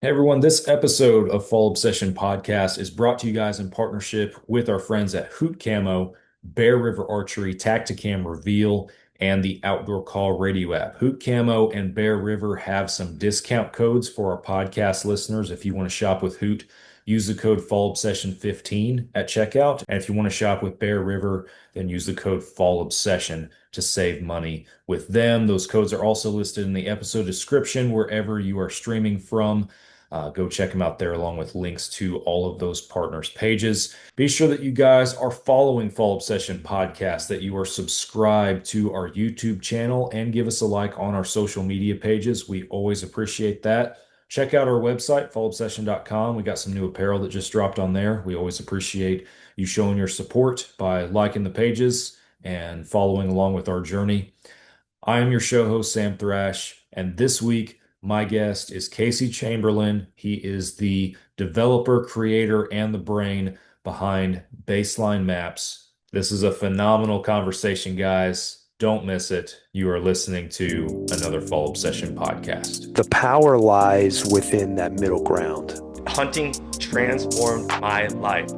Hey everyone, this episode of Fall Obsession Podcast is brought to you guys in partnership with our friends at Hoot Camo, Bear River Archery, Tacticam Reveal, and the Outdoor Call Radio app. Hoot Camo and Bear River have some discount codes for our podcast listeners. If you want to shop with Hoot, use the code Fall Obsession 15 at checkout. And if you want to shop with Bear River, then use the code Fall Obsession to save money with them. Those codes are also listed in the episode description wherever you are streaming from. Go check them out there along with links to all of those partners' pages. Be sure that you guys are following Fall Obsession Podcast, that you are subscribed to our YouTube channel, and give us a like on our social media pages. We always appreciate that. Check out our website, fallobsession.com. We got some new apparel that just dropped on there. We always appreciate you showing your support by liking the pages and following along with our journey. I am your show host, Sam Thrash, and this week, my guest is Casey Chamberlin. He is the developer, creator, and the brain behind Baseline Maps. This is a phenomenal conversation, guys. Don't miss it. You are listening to another Fall Obsession podcast. The power lies within that middle ground. Hunting transformed my life.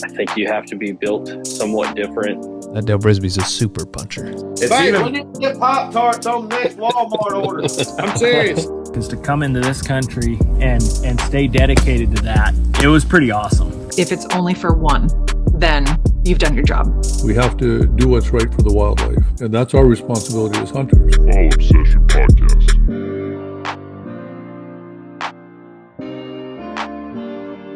I think you have to be built somewhat different. That Dale Brisby's a super puncher. We need to get Pop-Tarts on the next Walmart order. I'm serious. Because to come into this country and stay dedicated to that, it was pretty awesome. If it's only for one, then you've done your job. We have to do what's right for the wildlife, and that's our responsibility as hunters. Fall Obsession Podcast.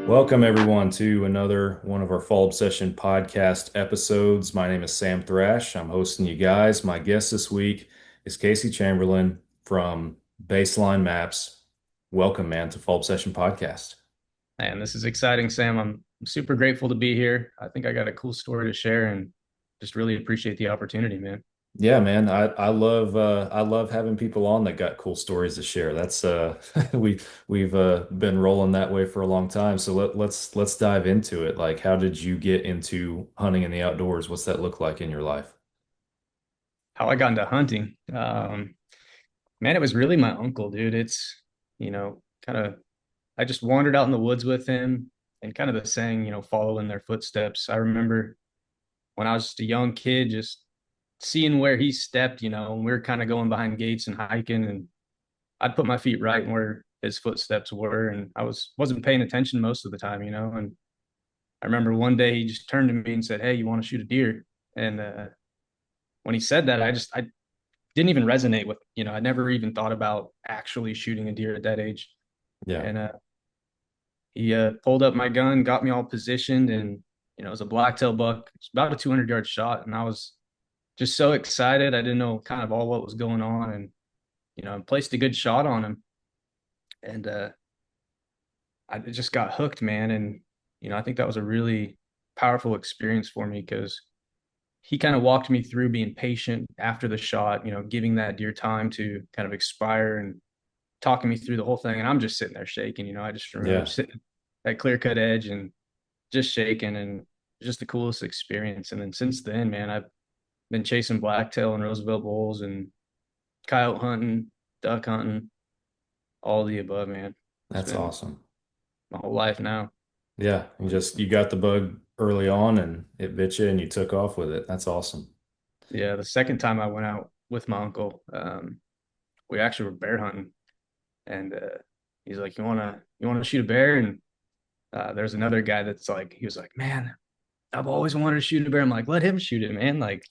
Welcome, everyone, to another one of our Fall Obsession Podcast episodes. My name is Sam Thrash. I'm hosting you guys. My guest this week is Casey Chamberlin from Baseline Maps. Welcome, man, to Fall Obsession Podcast. Man, this is exciting, Sam. I'm super grateful to be here. I think I got a cool story to share and just really appreciate the opportunity, man. Yeah, man. I love having people on that got cool stories to share. That's we've been rolling that way for a long time. So let's dive into it. Like, how did you get into hunting in the outdoors? What's that look like in your life? How I got into hunting. Man, it was really my uncle, dude. It's, I just wandered out in the woods with him and kind of the saying, follow in their footsteps. I remember when I was just a young kid, just seeing where he stepped, and we were kind of going behind gates and hiking, and I'd put my feet right where his footsteps were, and I wasn't paying attention most of the time, and I remember one day he just turned to me and said, "Hey, you want to shoot a deer?" And when he said that, I didn't even resonate with, I never even thought about actually shooting a deer at that age. Yeah. And he pulled up my gun, got me all positioned, and it was a blacktail buck. It's about a 200-yard shot, and I was just so excited. I didn't know kind of all what was going on, and I placed a good shot on him, and I just got hooked, man. And I think that was a really powerful experience for me because he kind of walked me through being patient after the shot, giving that deer time to kind of expire and talking me through the whole thing. And I'm just sitting there shaking, I just remember sitting at clear cut edge and just shaking, and just the coolest experience. And then since then, man, I've been chasing blacktail and Roosevelt bulls and coyote hunting, duck hunting, all the above, man. That's awesome. My whole life now. Yeah, you got the bug early on and it bit you and you took off with it. That's awesome. Yeah, the second time I went out with my uncle, we actually were bear hunting, and he's like, "You wanna shoot a bear?" And there's another guy he was like, "Man, I've always wanted to shoot a bear." I'm like, "Let him shoot it, man. Like,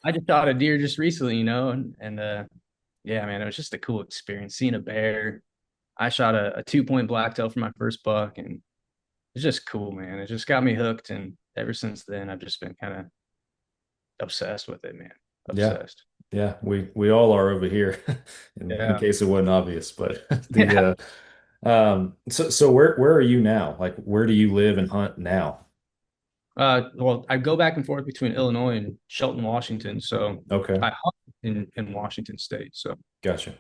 I just shot a deer just recently, and yeah, man, it was just a cool experience seeing a bear. I shot a 2-point blacktail for my first buck, and it's just cool, man. It just got me hooked, and ever since then, I've just been kind of obsessed with it, man. Obsessed. Yeah, we all are over here, in case it wasn't obvious. But so where are you now? Like, where do you live and hunt now? Well, I go back and forth between Illinois and Shelton, Washington. So Okay. I hunt in Washington State. So Gotcha.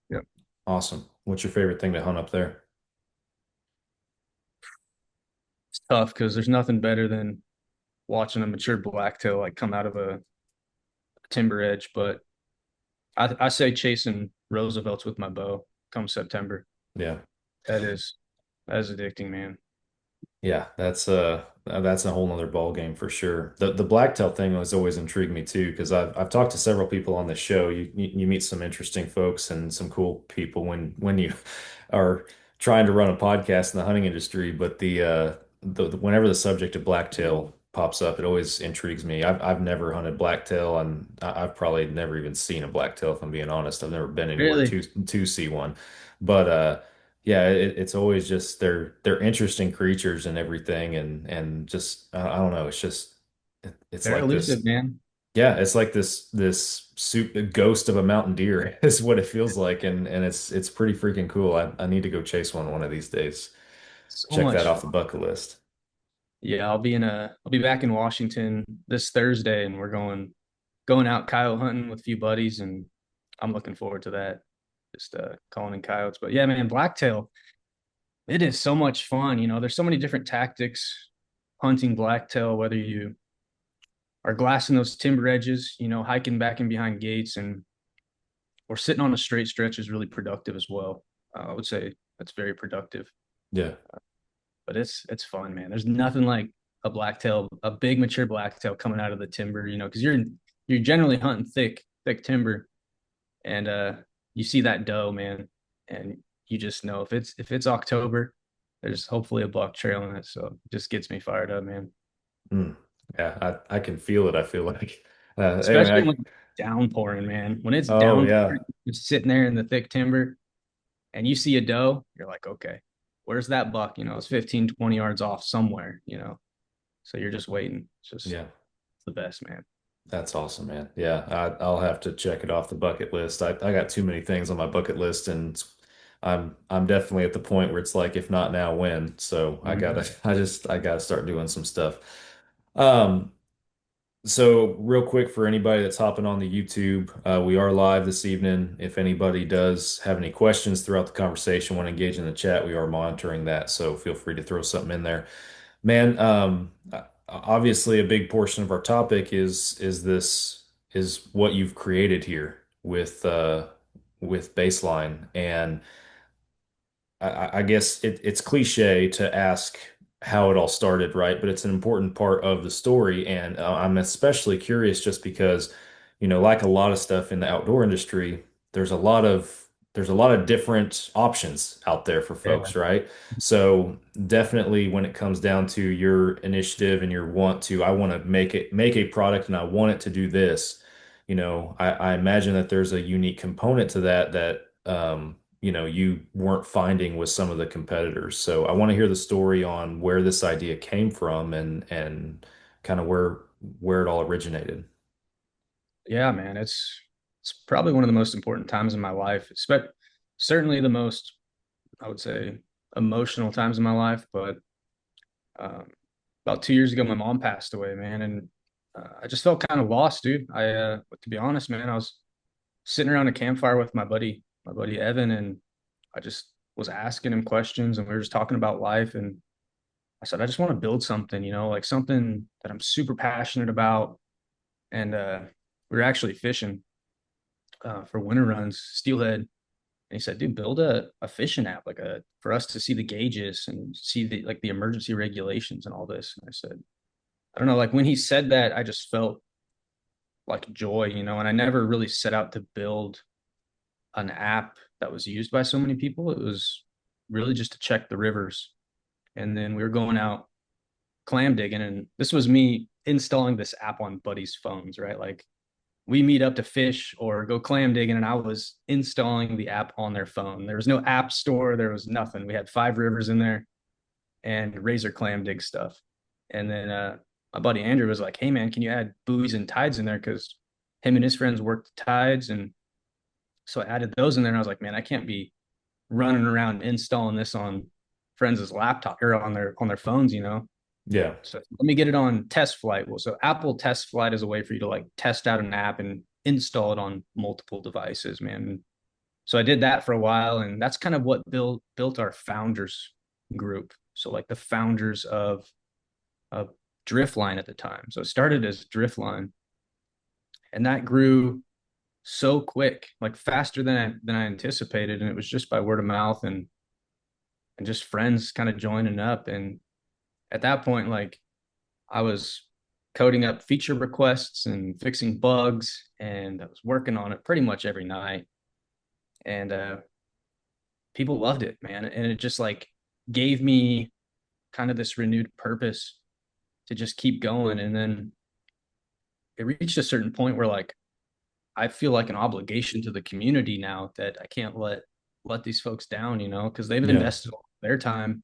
Yep. Awesome. What's your favorite thing to hunt up there? it's tough because there's nothing better than watching a mature blacktail come out of a timber edge. But I say chasing Roosevelts with my bow come September. Yeah. That is That is addicting, man. Yeah, that's a whole nother ball game for sure. The blacktail thing has always intrigued me too, because I've talked to several people on the show. You meet some interesting folks and some cool people when you are trying to run a podcast in the hunting industry. But whenever the subject of blacktail pops up, it always intrigues me. I've never hunted blacktail, and I've probably never even seen a blacktail, if I'm being honest. I've never been anywhere Really? to see one. But yeah, it's always just they're interesting creatures and everything, and just I don't know, it's Very like elusive, this. man. Yeah, it's like this ghost of a mountain deer is what it feels like, and it's pretty freaking cool. I need to go chase one of these days. So Check that much off the fun. bucket list. Yeah, I'll be back in Washington this Thursday, and we're going out coyote hunting with a few buddies, and I'm looking forward to that. Just calling in coyotes. But yeah, man, blacktail, it is so much fun. There's so many different tactics hunting blacktail, whether you are glassing those timber edges, hiking back in behind gates, and or sitting on a straight stretch is really productive as well. I would say that's very productive. Yeah. But it's fun, man. There's nothing like a big mature blacktail coming out of the timber, because you're generally hunting thick timber, and you see that doe, man, and you just know if it's October, there's hopefully a buck trailing it. So it just gets me fired up, man. Mm. Yeah, I can feel it. I feel like Especially anyway. when it's downpouring, man. When it's Oh downpouring, yeah, you're sitting there in the thick timber and you see a doe, you're like, okay, where's that buck? It's 15, 20 yards off somewhere. So you're just waiting. It's just yeah. the best, man. That's awesome, man. Yeah, I'll have to check it off the bucket list. I got too many things on my bucket list, and I'm definitely at the point where it's like, if not now, when? So Mhm. I gotta start doing some stuff. Um, so real quick for anybody that's hopping on the YouTube, we are live this evening. If anybody does have any questions throughout the conversation, want to engage in the chat, we are monitoring that. So feel free to throw something in there. Man, obviously a big portion of our topic is what you've created here with Baseline. And I guess it's cliche to ask how it all started, right? But it's an important part of the story. And I'm especially curious just because, like a lot of stuff in the outdoor industry, there's a lot of there's a lot of different options out there for Yeah. folks, right? So definitely when it comes down to your initiative and your I want to make a product and I want it to do this, I imagine that there's a unique component to that you weren't finding with some of the competitors. So I want to hear the story on where this idea came from and kind of where it all originated. Yeah, man. It's probably one of the most important times in my life. Certainly the most, I would say, emotional times in my life. But um, about 2 years ago, my mom passed away, man, and I just felt kind of lost, dude. To be honest, man, I was sitting around a campfire with my buddy Evan, and I just was asking him questions, and we were just talking about life. And I said, I just want to build something, like something that I'm super passionate about. And we were actually fishing for winter runs, steelhead. And he said, dude, build a fishing app, for us to see the gauges and see the emergency regulations and all this. And I said, I don't know, like when he said that, I just felt like joy, and I never really set out to build an app that was used by so many people. It was really just to check the rivers. And then we were going out clam digging, and this was me installing this app on buddies' phones, right? Like we meet up to fish or go clam digging, and I was installing the app on their phone. There was no app store, there was nothing. We had 5 rivers in there and razor clam dig stuff. And then my buddy Andrew was like, hey man, can you add buoys and tides in there? Because him and his friends worked the tides. And so I added those in there, and I was like, man, I can't be running around installing this on friends' laptop or on their phones. Yeah. So let me get it on test flight. Well, so Apple test flight is a way for you to like test out an app and install it on multiple devices, man. So I did that for a while, and that's kind of what built our founders group. So like the founders of Driftline at the time. So it started as Driftline, and that grew so quick, like faster than I anticipated, and it was just by word of mouth. And and just friends kind of joining up. And at that point, like I was coding up feature requests and fixing bugs, and I was working on it pretty much every night. And people loved it, man. And it just like gave me kind of this renewed purpose to just keep going. And then it reached a certain point where like I feel like an obligation to the community now that I can't let these folks down, because they've Yeah. invested all their time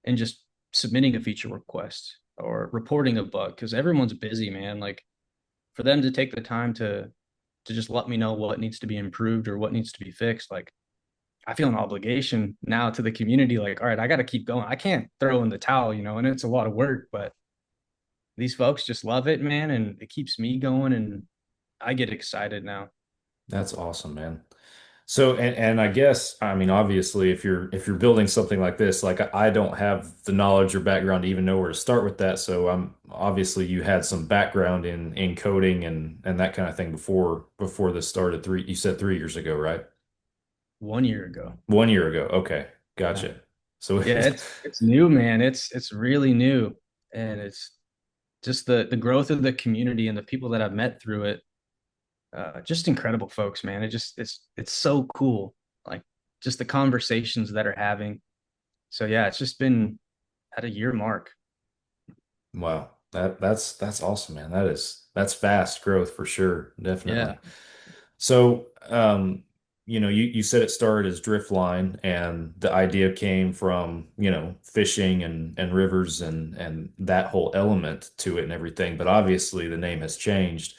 in just submitting a feature request or reporting a bug because everyone's busy, man. Like for them to take the time to just let me know what needs to be improved or what needs to be fixed, like I feel an obligation now to the community. Like, all right, I got to keep going. I can't throw in the towel, and it's a lot of work, but these folks just love it, man, and it keeps me going, and I get excited now. That's awesome, man. So, and I guess, I mean, obviously, if you're building something like this, like I don't have the knowledge or background to even know where to start with that. So, I'm obviously you had some background in coding and that kind of thing before this started. You said 3 years ago, right? 1 year ago. 1 year ago. Okay, Yeah. gotcha. So, Yeah, it's new, man. It's really new, and it's just the growth of the community and the people that I've met through it. Just incredible folks, man. It's so cool. Like just the conversations that are having. So yeah, it's just been at a year mark. wow, that's awesome, man. That's fast growth for sure, definitely. Yeah. So, you said it started as drift line, and the idea came from, fishing and rivers and that whole element to it and everything. But obviously, the name has changed,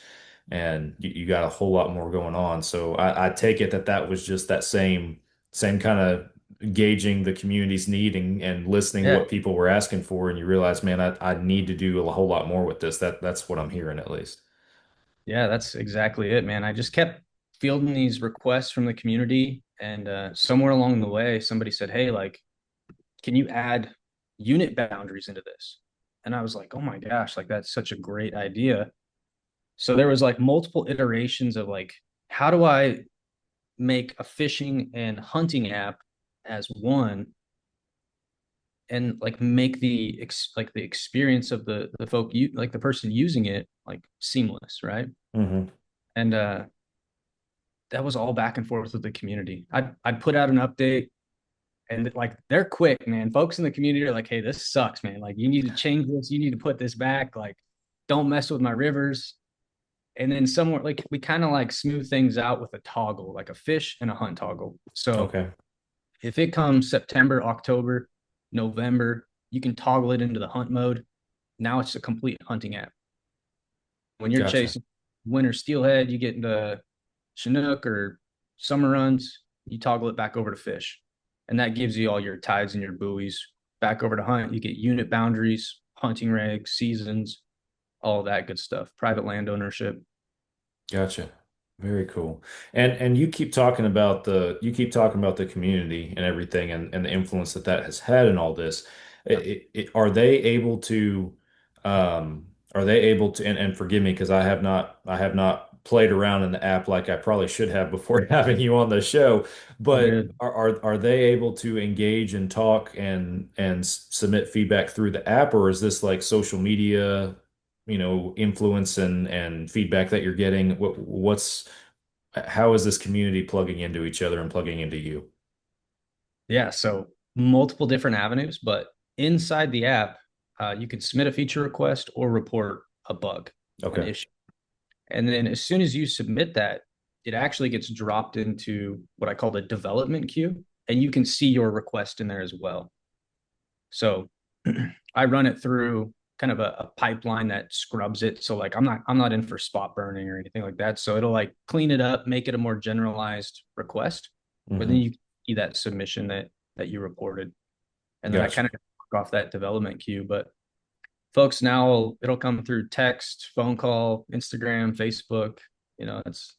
and you got a whole lot more going on. So, I take it that was just that same kind of gauging the community's need and listening to Yeah. what people were asking for, and you realize, man, I need to do a whole lot more with this. That's what I'm hearing at least. Yeah, that's exactly it, man. I just kept fielding these requests from the community, and somewhere along the way, somebody said, "Hey, like, can you add unit boundaries into this?" And I was like, "Oh my gosh, like that's such a great idea." So there was like multiple iterations of like, how do I make a fishing and hunting app as one, and like make like the experience of the folk you like the person using it like seamless, right? Hmm. And that was all back and forth with the community. I'd put out an update, and like they're quick, man. Folks in the community are like, "Hey, this sucks, man. Like you need to change this. You need to put this back. Like don't mess with my rivers." And then somewhere like we kind of like smooth things out with a toggle, like a fish and a hunt toggle. So Okay, if it comes September, October, November, you can toggle it into the hunt mode. Now it's a complete hunting app. When you're gotcha. chasing winter steelhead, you get into Chinook or summer runs, you toggle it back over to fish. And that gives you all your tides and your buoys. Back over to hunt, you get unit boundaries, hunting regs, seasons, all that good stuff, private land ownership. Gotcha. Very cool. And you keep talking about the community and everything and the influence that has had in all this. Are they able to and forgive me because I have not played around in the app like I probably should have before having you on the show, All but good. are they able to engage and talk and submit feedback through the app, or is this like social media, influence and feedback that you're getting? How is this community plugging into each other and plugging into you? Yeah, so multiple different avenues, but inside the app, you can submit a feature request or report a bug, an Okay. issue. And then as soon as you submit that, it actually gets dropped into what I call the development queue, and you can see your request in there as well. So I run it through kind of a pipeline that scrubs it. So like I'm not in for spot burning or anything like that. So it'll like clean it up, make it a more generalized request. But then Hmm. you see that submission that you reported. And then I Gotcha. kind of work off that development queue. But folks now it'll come through text, phone call, Instagram, Facebook. It's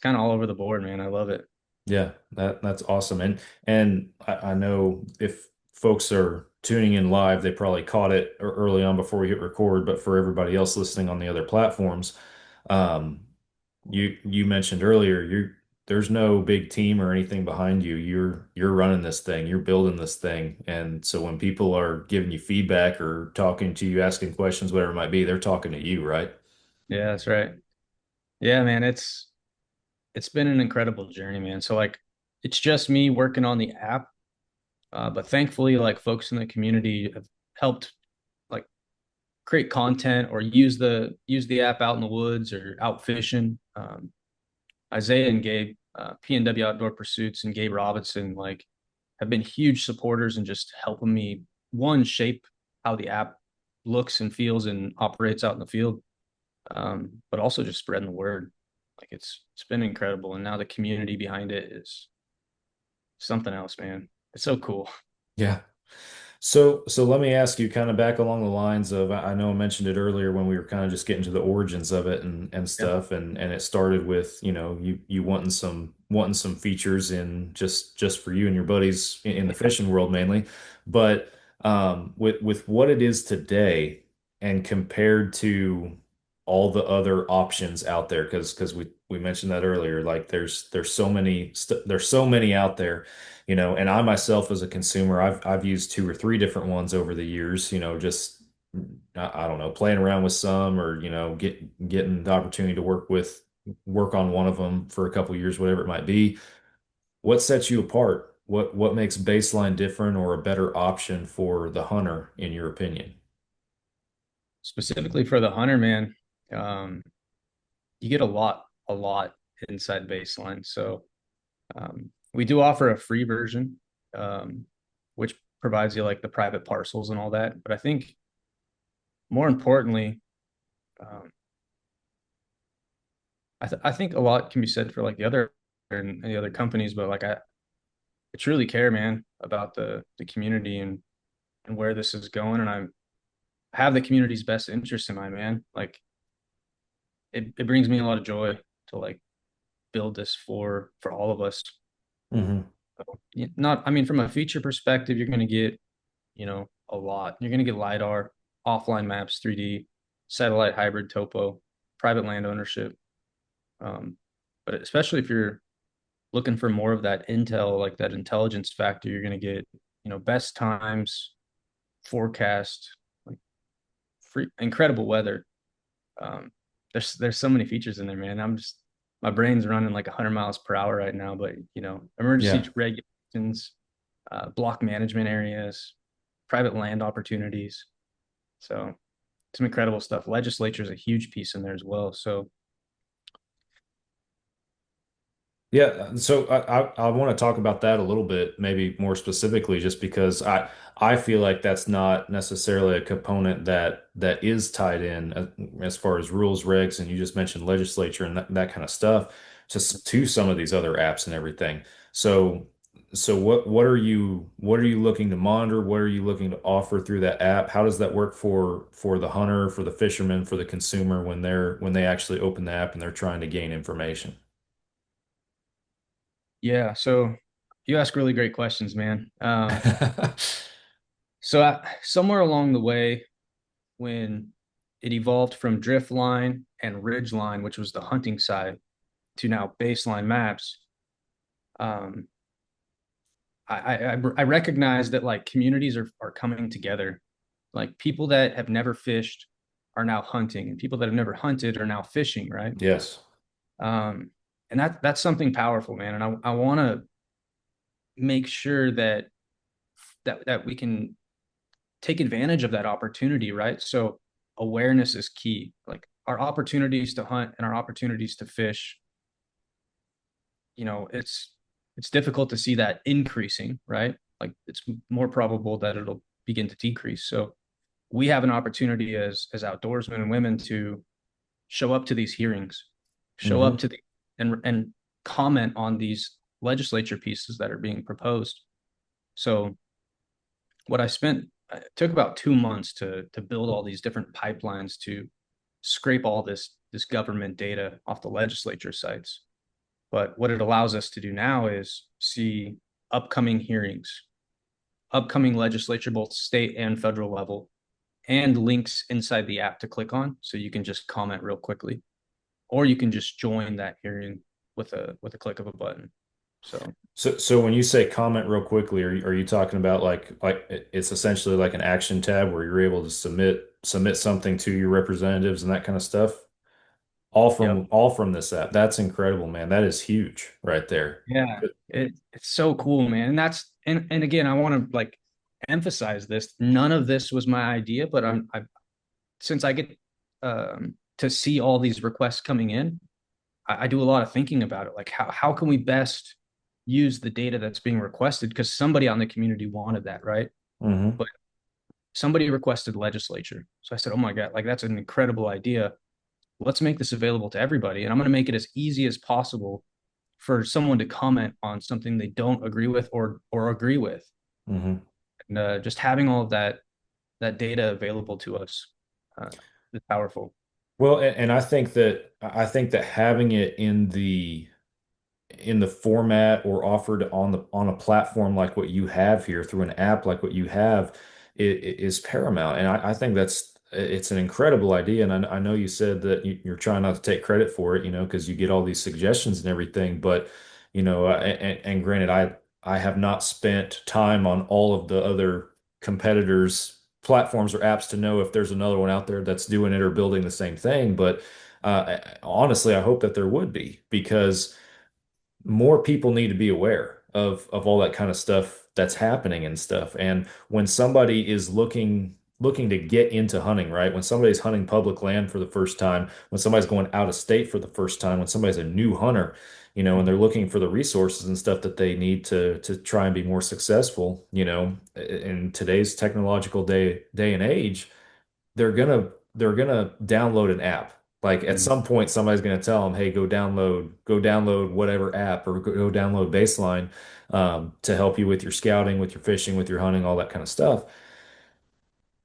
kind of all over the board, man. I love it. Yeah, that's awesome. And I know if folks are tuning in live, they probably caught it early on before we hit record, but for everybody else listening on the other platforms, um, you mentioned earlier there's no big team or anything behind you. You're running this thing, you're building this thing. And so when people are giving you feedback or talking to you, asking questions, whatever it might be, they're talking to you, right? Yeah, that's right. Yeah, man, it's been an incredible journey, man. So like it's just me working on the app. But thankfully, like folks in the community have helped like create content or use the app out in the woods or out fishing. Isaiah and Gabe, PNW Outdoor Pursuits and Gabe Robinson, like have been huge supporters and just helping me one shape how the app looks and feels and operates out in the field, but also just spreading the word. Like it's been incredible, and now the community behind it is something else, man. It's so cool. Yeah. So let me ask you kind of back along the lines of I know I mentioned it earlier when we were kind of just getting to the origins of it and Yeah. stuff and it started with, you wanting some features in just for you and your buddies in the fishing world mainly. But with what it is today and compared to all the other options out there, because we mentioned that earlier, like there's so many there's so many out there, and I myself as a consumer, I've used two or three different ones over the years, just I don't know, playing around with some or, getting the opportunity to work on one of them for a couple years, whatever it might be. What sets you apart? What makes Baseline different or a better option for the hunter, in your opinion? Specifically for the hunter, man, um, you get a lot inside baseline. So we do offer a free version, which provides you like the private parcels and all that. But I think more importantly, um, I think a lot can be said for like the other and the other companies, but like I truly care, man, about the community and where this is going, and I have the community's best interest in mind, man. Like it brings me a lot of joy to like build this for all of us. Hmm. Not, I mean, from a feature perspective, you're going to get, a lot. You're going to get LiDAR, offline maps, 3D, satellite hybrid topo, private land ownership. Um, but especially if you're looking for more of that intel, like that intelligence factor, you're going to get, best times, forecast, like free, incredible weather. Um, there's so many features in there, man. My brain's running like 100 miles per hour right now, but emergency Yeah. regulations, block management areas, private land opportunities. So some incredible stuff. Legislature is a huge piece in there as well. So Yeah, so I want to talk about that a little bit, maybe more specifically, just because I feel like that's not necessarily a component that is tied in as far as rules, regs, and you just mentioned legislature and that kind of stuff, just to some of these other apps and everything. So so what are you looking to monitor? What are you looking to offer through that app? How does that work for the hunter, for the fisherman, for the consumer when they actually open the app and they're trying to gain information? yeah, so you ask really great questions, man. So somewhere along the way, when it evolved from drift line and ridge line, which was the hunting side, to now baseline maps, um, I recognize that like communities are coming together. Like people that have never fished are now hunting, and people that have never hunted are now fishing, right? Yes. Um, and that's something powerful, man. And I want to make sure that we can take advantage of that opportunity, right? So awareness is key. Like our opportunities to hunt and our opportunities to fish, it's difficult to see that increasing, right? Like it's more probable that it'll begin to decrease. So we have an opportunity as outdoorsmen and women to show up to these hearings, show up Hmm. to the and comment on these legislature pieces that are being proposed. So what I spent it took about 2 months to build all these different pipelines to scrape all this government data off the legislature sites. But what it allows us to do now is see upcoming hearings, upcoming legislature, both state and federal level, and links inside the app to click on. So you can just comment real quickly, or you can just join that hearing. with a click of a button. So So when you say comment real quickly, are you talking about like it's essentially like an action tab where you're able to submit something to your representatives and that kind of stuff? yep. All from this app. That's incredible, man. That is huge right there. Yeah, it's so cool, man. And that's and again, I want to like emphasize this. None of this was my idea, but I since I get to see all these requests coming in, I do a lot of thinking about it. Like how can we best use the data that's being requested? Because somebody on the community wanted that, right? Hmm. But somebody requested legislature. So I said, oh my God, like that's an incredible idea. Let's make this available to everybody. And I'm going to make it as easy as possible for someone to comment on something they don't agree with or agree with. Hmm. And just having all of that data available to us is powerful. Well, and I think that having it in the format or offered on a platform like what you have here through an app like what you have is paramount. And I think it's an incredible idea. And I know you said that you're trying not to take credit for it, because you get all these suggestions and everything. But and granted, I have not spent time on all of the other competitors' platforms or apps to know if there's another one out there that's doing it or building the same thing. But honestly, I hope that there would be because more people need to be aware of all that kind of stuff that's happening and stuff. And when somebody is looking to get into hunting, right? When somebody's hunting public land for the first time, when somebody's going out of state for the first time, when somebody's a new hunter, and they're looking for the resources and stuff that they need to try and be more successful, in today's technological day and age, they're gonna download an app. Like at some point, somebody's gonna tell them, "Hey, go download whatever app, or go download Baseline to help you with your scouting, with your fishing, with your hunting, all that kind of stuff."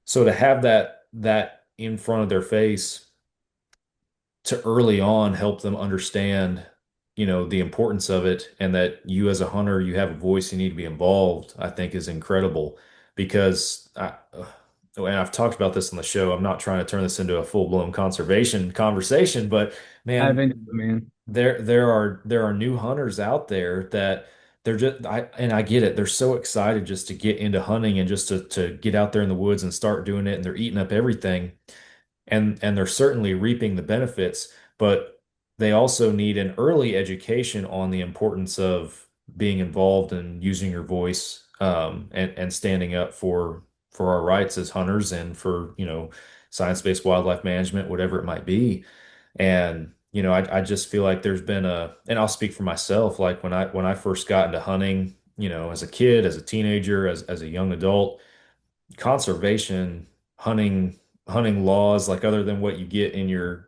So to have that in front of their face to early on help them understand, the importance of it and that you as a hunter, you have a voice, you need to be involved, I think is incredible because and I've talked about this on the show. I'm not trying to turn this into a full-blown conservation conversation, but Dive man, into it, man. there are new hunters out there that I get it. They're so excited just to get into hunting and just to get out there in the woods and start doing it, and they're eating up everything and they're certainly reaping the benefits, but they also need an early education on the importance of being involved and using your voice, and standing up for our rights as hunters and for, science-based wildlife management, whatever it might be. And I just feel like there's been and I'll speak for myself, like when I first got into hunting, as a kid, as a teenager, as a young adult, conservation hunting hunting laws, like other than what you get in your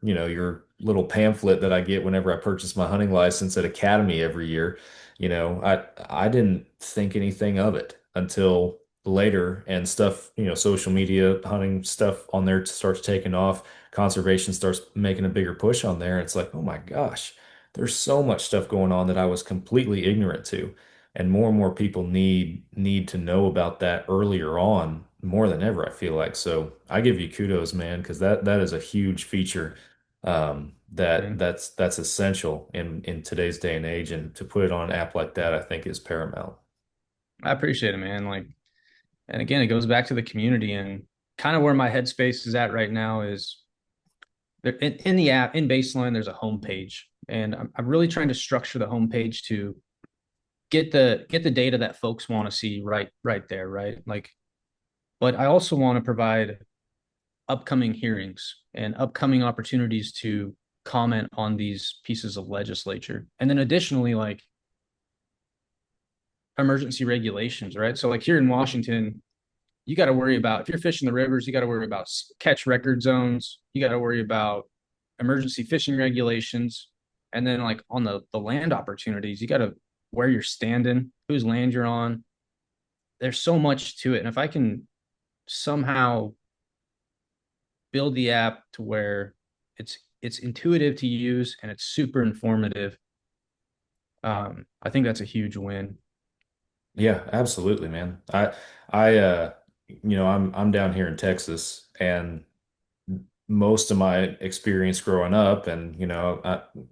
little pamphlet that I get whenever I purchase my hunting license at Academy every year. I didn't think anything of it until later, and stuff, social media hunting stuff on there starts taking off. Conservation starts making a bigger push on there. It's like, oh my gosh, there's so much stuff going on that I was completely ignorant to. And more people need to know about that earlier on more than ever, I feel like. So I give you kudos, man, because that is a huge feature, that Man, that's essential in today's day and age. And to put it on an app like that, I think is paramount. I appreciate it, man. Like, and again, it goes back to the community and kind of where my headspace is at right now is there in the app in Baseline. There's a homepage, and I'm really trying to structure the homepage to get the data that folks want to see right there, right? Like, but I also want to provide upcoming hearings and upcoming opportunities to comment on these pieces of legislature. And then additionally, like emergency regulations, right? So like here in Washington, you got to worry about if you're fishing the rivers, you got to worry about catch record zones, you got to worry about emergency fishing regulations, and then like on the land opportunities, you got to where you're standing, whose land you're on. There's so much to it, and if I can somehow build the app to where it's intuitive to use and it's super informative, I think that's a huge win. Yeah, absolutely, man. I'm down here in Texas, and most of my experience growing up, and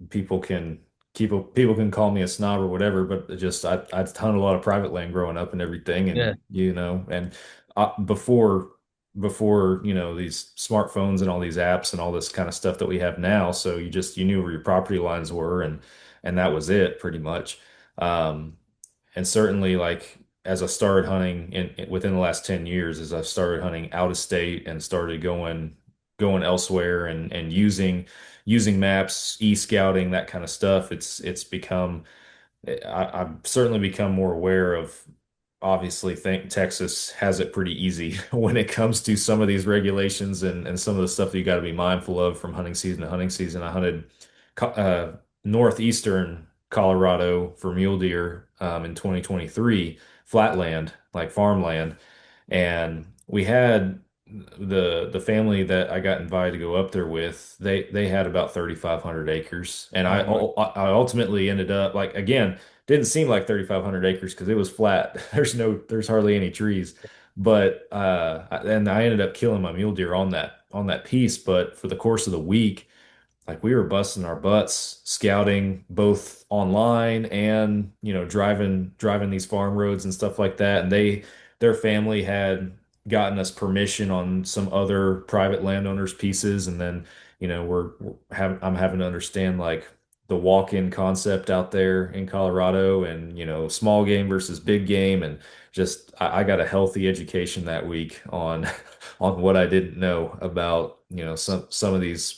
people can people can call me a snob or whatever, but just I hunted a lot of private land growing up and everything, Yeah. and and before these smartphones and all these apps and all this kind of stuff that we have now, so you knew where your property lines were, and that was it pretty much. Um, and certainly, like as I started hunting within the last 10 years, as I started hunting out of state and started going elsewhere and using maps, e-scouting, that kind of stuff, it's become I've certainly become more aware of, obviously think Texas has it pretty easy when it comes to some of these regulations and some of the stuff that you got to be mindful of from hunting season to hunting season. I hunted northeastern Colorado for mule deer in 2023, flatland, like farmland, and we had the family that I got invited to go up there with, they had about 3,500 acres. And Oh my. I ultimately ended up, like, again, didn't seem like 3,500 acres because it was flat. There's hardly any trees. But and I ended up killing my mule deer on that piece. But for the course of the week, like we were busting our butts scouting both online and driving these farm roads and stuff like that, and their family had gotten us permission on some other private landowners pieces, and then I'm having to understand like the walk-in concept out there in Colorado, and small game versus big game, and just I got a healthy education that week on on what I didn't know about some of these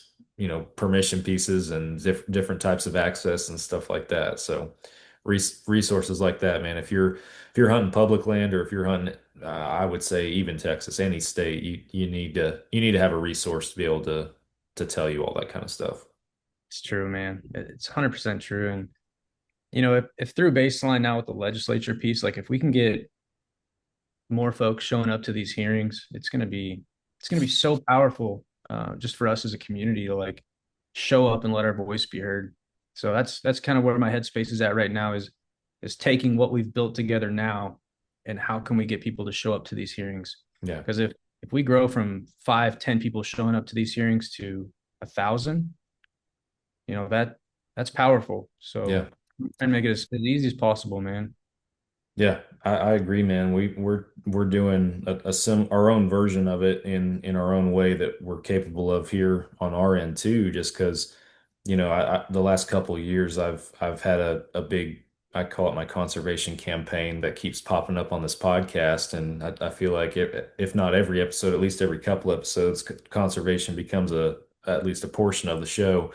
permission pieces and different types of access and stuff like that. So resources like that, man. If you're hunting public land, or if you're hunting, I would say even Texas, any state, you need to have a resource to be able to tell you all that kind of stuff. It's true, man. It's 100% true. And if through baseline now with the legislature piece, like if we can get more folks showing up to these hearings, it's gonna be so powerful, just for us as a community to like show up and let our voice be heard. So that's kind of where my headspace is at right now, is taking what we've built together now and how can we get people to show up to these hearings? Yeah. Because if we grow from 5, 10 people showing up to these hearings to 1,000, that's powerful. Yeah. So try and make it as easy as possible, man. Yeah, I agree, man. We're doing our own version of it in our own way that we're capable of here on our end too. Just because, the last couple of years I've had a big, I call it my conservation campaign, that keeps popping up on this podcast, and I feel like if not every episode, at least every couple episodes, conservation becomes at least a portion of the show.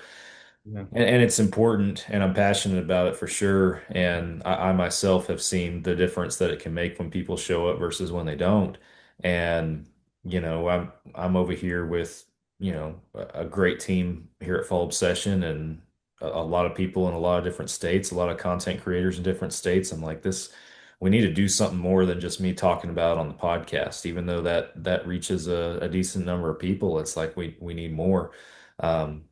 Yeah. And it's important, and I'm passionate about it for sure. And I myself have seen the difference that it can make when people show up versus when they don't. And, I'm over here with, a great team here at Fall Obsession, and a lot of people in a lot of different states, a lot of content creators in different states. I'm like, we need to do something more than just me talking about it on the podcast, even though that reaches a decent number of people. It's like we need more.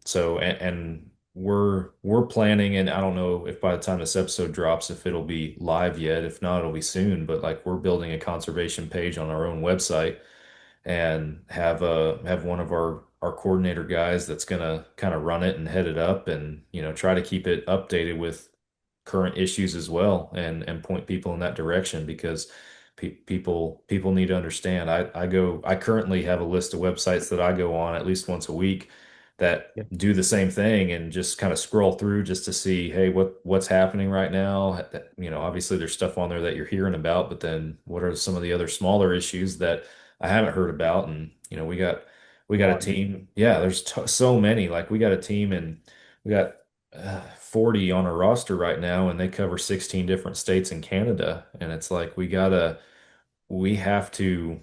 So and we're planning, and I don't know if by the time this episode drops, if it'll be live yet. If not, it'll be soon. But like we're building a conservation page on our own website, and have one of our coordinator guys that's gonna kind of run it and head it up, and try to keep it updated with current issues as well, and point people in that direction, because people need to understand. I currently have a list of websites that I go on at least once a week that Yeah. do the same thing, and just kind of scroll through just to see, hey, what's happening right now. Obviously there's stuff on there that you're hearing about, but then what are some of the other smaller issues that I haven't heard about? And we got a team. Yeah, there's so many. Like we got a team, and we got 40 on a roster right now, and they cover 16 different states in Canada. And it's like we have to,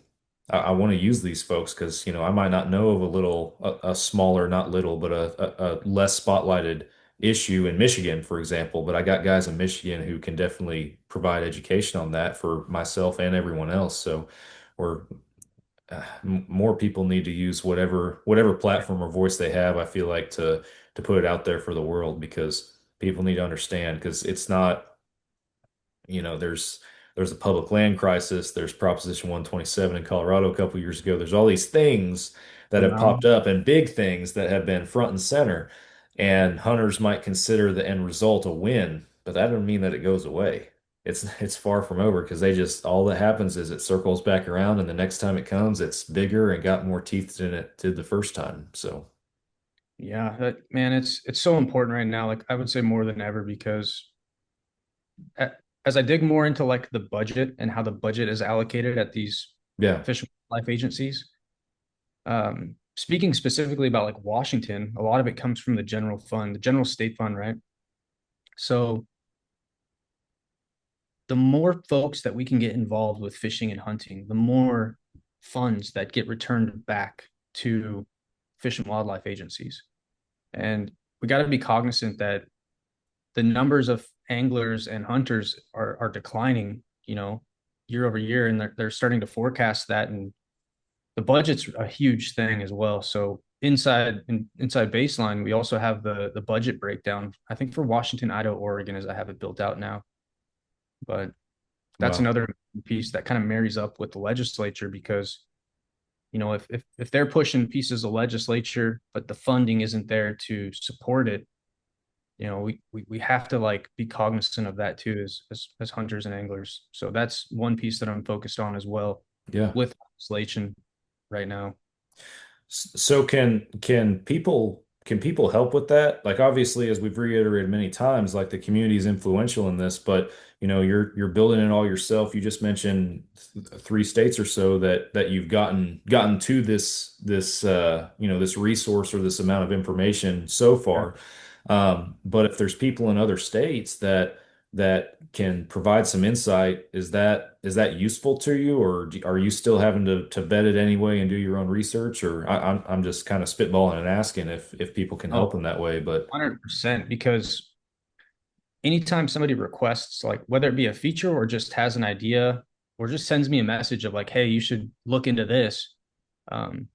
I want to use these folks because, I might not know of a smaller, not little, but a less spotlighted issue in Michigan, for example. But I got guys in Michigan who can definitely provide education on that for myself and everyone else. So we're more people need to use whatever platform or voice they have, I feel like, to put it out there for the world, because people need to understand, because it's not, there's a public land crisis, there's Proposition 127 in Colorado a couple years ago. There's all these things that have No. popped up, and big things that have been front and center. And hunters might consider the end result a win, but that doesn't mean that it goes away. It's far from over because they just all that happens is it circles back around, and the next time it comes, it's bigger and got more teeth than it did the first time. So Yeah, man, it's so important right now. Like I would say more than ever because as I dig more into like the budget and how the budget is allocated at these yeah, fish and wildlife agencies, speaking specifically about like Washington, a lot of it comes from the general fund, the general state fund, right? So the more folks that we can get involved with fishing and hunting, the more funds that get returned back to fish and wildlife agencies. And we got to be cognizant that the numbers of anglers and hunters are declining, year over year, and they're starting to forecast that. And the budget's a huge thing as well. So inside baseline, we also have the budget breakdown. I think for Washington, Idaho, Oregon, as I have it built out now. But that's wow, another piece that kind of marries up with the legislature because if they're pushing pieces of legislature but the funding isn't there to support it, we have to like be cognizant of that too as hunters and anglers. So that's one piece that I'm focused on as well yeah. with legislation right now. So can people help with that? Like obviously, as we've reiterated many times, like the community is influential in this, but you're building it all yourself. You just mentioned three states or so that you've gotten to this resource or this amount of information so Yeah. far. But if there's people in other states that can provide some insight, is that useful to you, or are you still having to vet it anyway and do your own research? Or I'm just kind of spitballing and asking if people can help Oh, in that way. But 100%. Because anytime somebody requests, like whether it be a feature or just has an idea or just sends me a message of like, hey, you should look into this, um,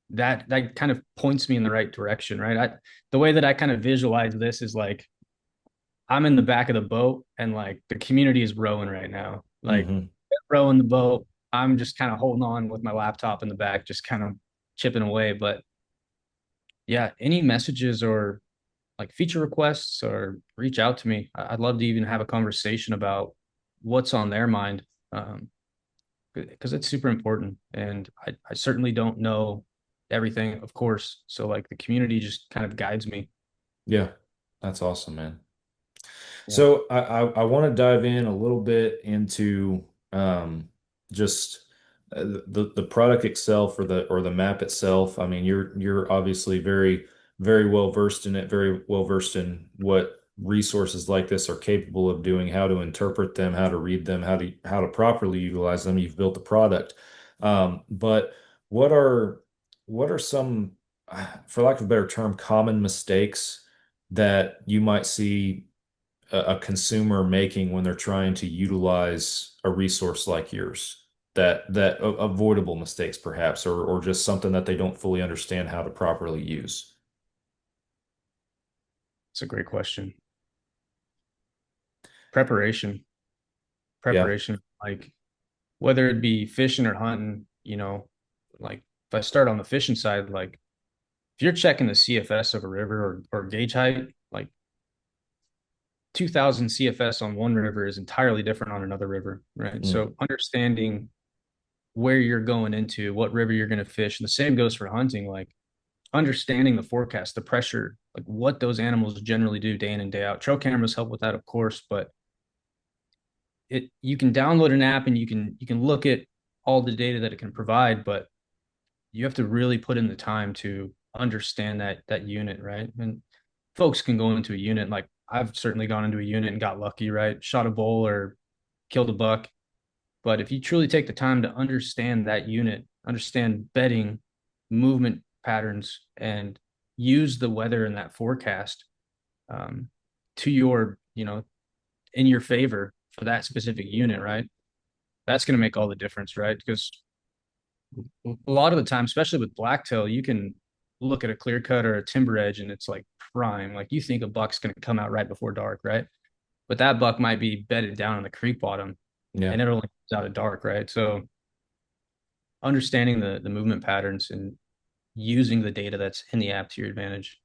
that kind of points me in the right direction, right? The way that I kind of visualize this is like I'm in the back of the boat and like the community is rowing right now. Like hmm rowing the boat. I'm just kind of holding on with my laptop in the back, just kind of chipping away. But yeah, any messages or like feature requests or reach out to me. I'd love to even have a conversation about what's on their mind. Because it's super important. And I certainly don't know everything, of course. So like the community just kind of guides me. yeah, that's awesome, man. Yeah. So I want to dive in a little bit into just the product itself or the map itself. I mean, you're obviously very well versed in it, very well versed in what resources like this are capable of doing, how to interpret them, how to read them, how to properly utilize them. You've built the product, but what are what are some, for lack of a better term, common mistakes that you might see a consumer making when they're trying to utilize a resource like yours? That avoidable mistakes perhaps, or just something that they don't fully understand how to properly use. It's a great question. Preparation, Yeah. preparation, like whether it be fishing or hunting, like if I start on the fishing side, like if you're checking the CFS of a river or gauge height, like 2000 CFS on one river is entirely different on another river, right? Mm, So understanding where you're going into, what river you're going to fish, and the same goes for hunting, like understanding the forecast, the pressure, like what those animals generally do day in and day out. Trail cameras help with that, of course, but you can download an app and you can look at all the data that it can provide, but you have to really put in the time to understand that unit, right? And folks can go into a unit, like I've certainly gone into a unit and got lucky, right? Shot a bull or killed a buck. But if you truly take the time to understand that unit, understand bedding, movement patterns, and use the weather in that forecast um, to in your favor for that specific unit, right? That's going to make all the difference, right? Because a lot of the time, especially with blacktail, you can look at a clear cut or a timber edge and it's like prime. Like you think a buck's going to come out right before dark, right? But that buck might be bedded down on the creek bottom yeah. and it only comes out at dark, right? So understanding the movement patterns and using the data that's in the app to your advantage.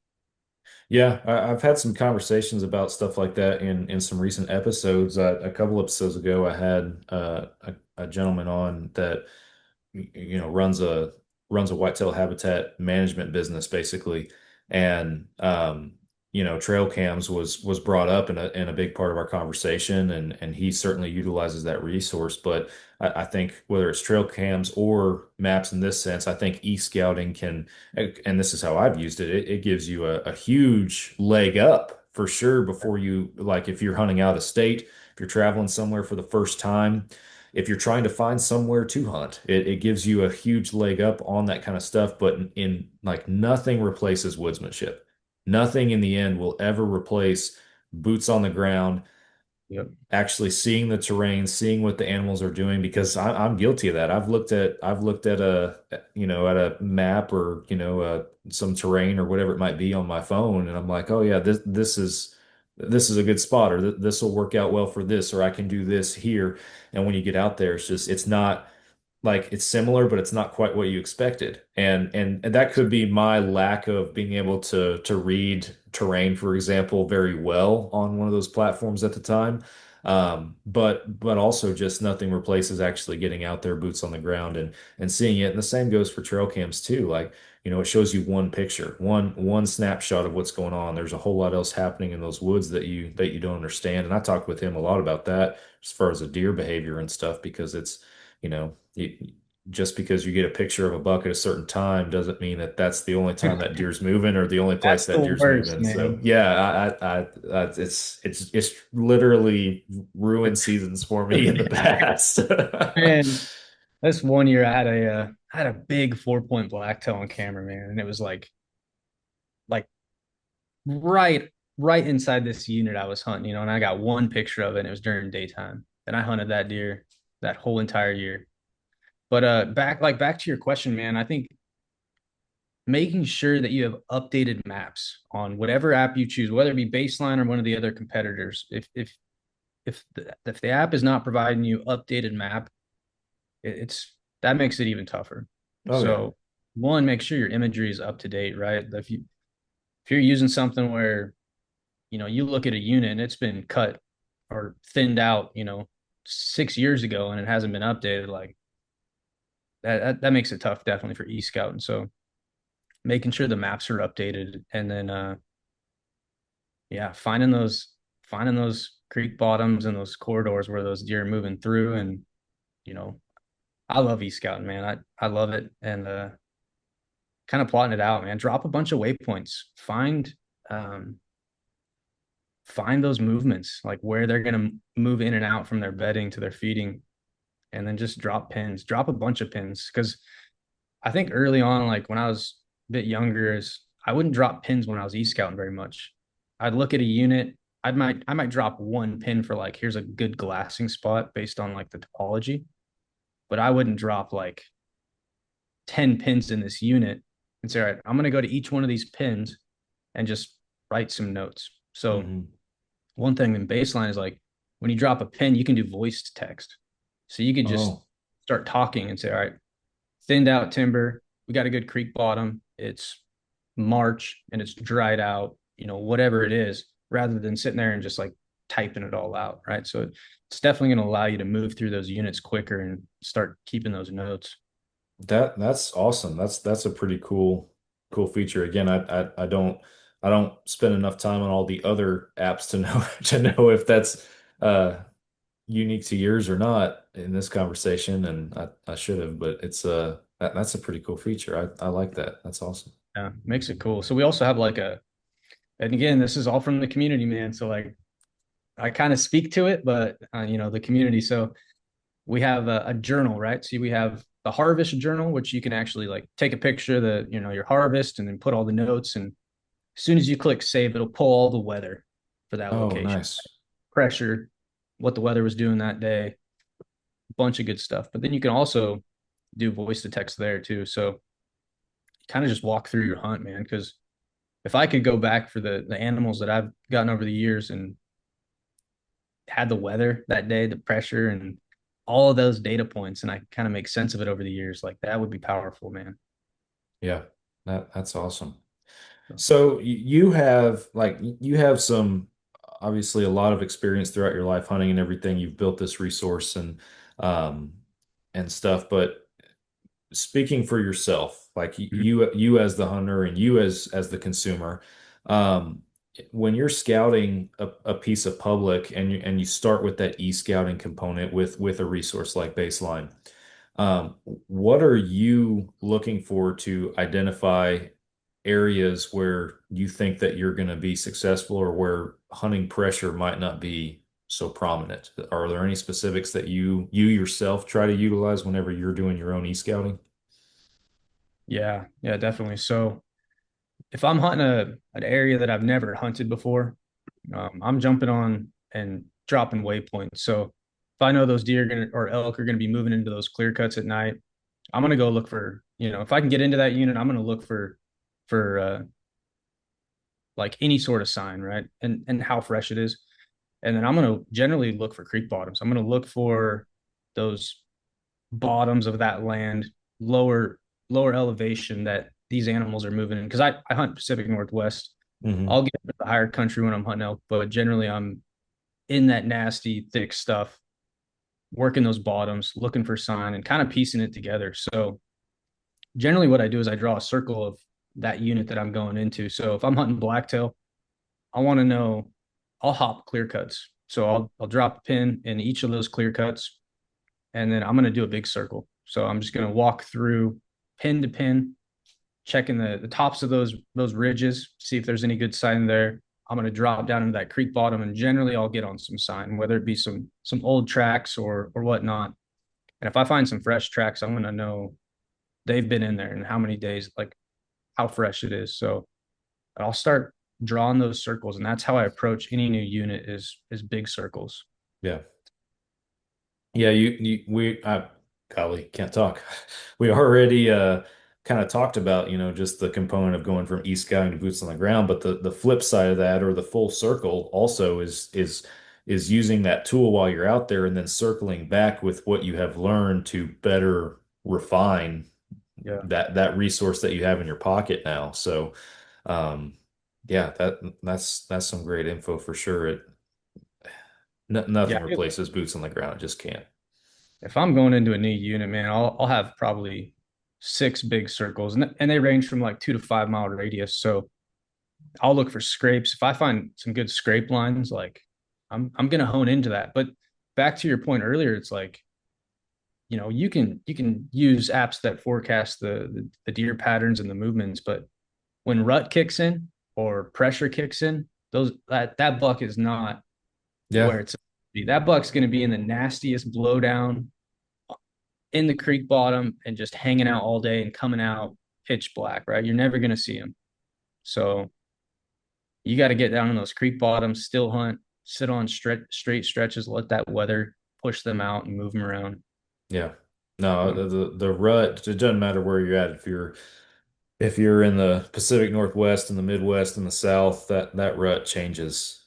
Yeah, I've had some conversations about stuff like that in some recent episodes. A couple episodes ago, I had a gentleman on that runs a whitetail habitat management business basically, and trail cams was brought up in a big part of our conversation, and he certainly utilizes that resource. But I think whether it's trail cams or maps in this sense, I think e-scouting can, and this is how I've used it, it gives you a huge leg up for sure before you, like if you're hunting out of state, if you're traveling somewhere for the first time, if you're trying to find somewhere to hunt, it gives you a huge leg up on that kind of stuff. But like nothing replaces woodsmanship. Nothing in the end will ever replace boots on the ground, Yep. actually seeing the terrain, seeing what the animals are doing, because I'm guilty of that. I've looked at at a map or some terrain or whatever it might be on my phone, and I'm like, oh yeah, this is a good spot, or this will work out well for this, or I can do this here. And when you get out there, it's not like it's similar, but it's not quite what you expected. And that could be my lack of being able to read terrain, for example, very well on one of those platforms at the time. But also just nothing replaces actually getting out there, boots on the ground and seeing it. And the same goes for trail cams too. Like, it shows you one picture, one snapshot of what's going on. There's a whole lot else happening in those woods that you don't understand. And I talked with him a lot about that as far as the deer behavior and stuff, because it's just because you get a picture of a buck at a certain time doesn't mean that that's the only time that deer's moving or the only place That's that the deer's worst, moving. So man. yeah, it's literally ruined seasons for me in the past. Man, this one year I had a big 4-point blacktail on camera, man, and it was like right right inside this unit I was hunting, and I got one picture of it, and it was during daytime, and I hunted that deer that whole entire year. But back to your question, man. I think making sure that you have updated maps on whatever app you choose, whether it be Baseline or one of the other competitors. If the app is not providing you updated map, it's that makes it even tougher. Oh yeah. So one, make sure your imagery is up to date, right? If you're using something where you look at a unit and it's been cut or thinned out, 6 years ago and it hasn't been updated, like that makes it tough, definitely for e-scout. And so making sure the maps are updated, and then yeah, finding those creek bottoms and those corridors where those deer are moving through. And you know I love e-scouting, man. I love it. And kind of plotting it out, man. Drop a bunch of waypoints. Um find those movements, like where they're going to move in and out from their bedding to their feeding, and then just drop pins. Drop a bunch of pins, because I think early on, like when I was a bit younger, is I wouldn't drop pins when I was e-scouting very much. I'd look at a unit, I might drop one pin for, like, here's a good glassing spot based on like the topology, but I wouldn't drop like 10 pins in this unit and say, all right, I'm going to go to each one of these pins and just write some notes. So Hmm. one thing in Baseline is, like, when you drop a pin, you can do voice to text. So you could just Oh, start talking and say, all right, thinned out timber, we got a good creek bottom, it's March and it's dried out, whatever it is, rather than sitting there and just like typing it all out, right? So it's definitely going to allow you to move through those units quicker and start keeping those notes. that's awesome. That's a pretty cool feature. Again, I don't spend enough time on all the other apps to know to know if that's uh unique to yours or not in this conversation, and I should have, but that's a pretty cool feature. I like that. That's awesome. Yeah, makes it cool. So we also have like and again, this is all from the community, man. So like I kind of speak to it, but the community. So we have a journal, right? So we have the harvest journal, which you can actually like take a picture of your harvest and then put all the notes. And as soon as you click save, it'll pull all the weather for that Oh, location, nice. pressure, what the weather was doing that day, a bunch of good stuff. But then you can also do voice to text there too. So kind of just walk through your hunt, man. Because if I could go back for the animals that I've gotten over the years and had the weather that day, the pressure, and all of those data points, and I kind of make sense of it over the years, like that would be powerful, man. Yeah, that's awesome. So you have some obviously a lot of experience throughout your life hunting and everything. You've built this resource um and stuff, but speaking for yourself, like Mhm. you as the hunter and you as the consumer, um, when you're scouting a piece of public and you start with that e-scouting component with a resource like Baseline, what are you looking for to identify areas where you think that you're going to be successful or where hunting pressure might not be so prominent? Are there any specifics that you yourself try to utilize whenever you're doing your own e-scouting? Yeah, yeah, definitely. So if I'm hunting an area that I've never hunted before, I'm jumping on and dropping waypoints. So if I know those deer are gonna or elk are gonna be moving into those clear cuts at night, I'm gonna go look for, if I can get into that unit, I'm gonna look for like any sort of sign, right? And how fresh it is. And then I'm gonna generally look for creek bottoms. I'm gonna look for those bottoms of that land, lower lower elevation that these animals are moving in. Because I hunt Pacific Northwest. Hmm. I'll get to the higher country when I'm hunting elk, but generally I'm in that nasty, thick stuff, working those bottoms, looking for sign and kind of piecing it together. So generally what I do is I draw a circle of that unit that I'm going into. So if I'm hunting blacktail, I want to know I'll hop clear cuts. So I'll drop a pin in each of those clear cuts and then I'm going to do a big circle. So I'm just going to walk through pin to pin, checking the tops of those ridges, see if there's any good sign there. I'm going to drop down into that creek bottom, and generally I'll get on some sign, whether it be some old tracks or whatnot. And if I find some fresh tracks, I'm going to know they've been in there and how many days, like how fresh it is. So I'll start drawing those circles, and that's how I approach any new unit is big circles. Yeah. Yeah, golly, can't talk. We already kind of talked about, just the component of going from e-scouting to boots on the ground, but the flip side of that or the full circle also is using that tool while you're out there and then circling back with what you have learned to better refine Yeah. that resource that you have in your pocket now. So, um yeah, that's some great info for sure. Yeah. Nothing replaces boots on the ground. It just can't. If I'm going into a new unit, man, I'll have probably six big circles, and they range from like 2 to 5 mile radius. So I'll look for scrapes. If I find some good scrape lines, like I'm gonna hone into that. But back to your point earlier, it's like, you can use apps that forecast the deer patterns and the movements, but when rut kicks in or pressure kicks in, that buck is not Yeah. where it's be. That buck's gonna be in the nastiest blowdown in the creek bottom and just hanging out all day and coming out pitch black, right? You're never gonna see him. So you got to get down in those creek bottoms, still hunt, sit on straight stretches, let that weather push them out and move them around. Yeah. No, Um, the rut, it doesn't matter where you're at. If you're in the Pacific Northwest and the Midwest and the South, that rut changes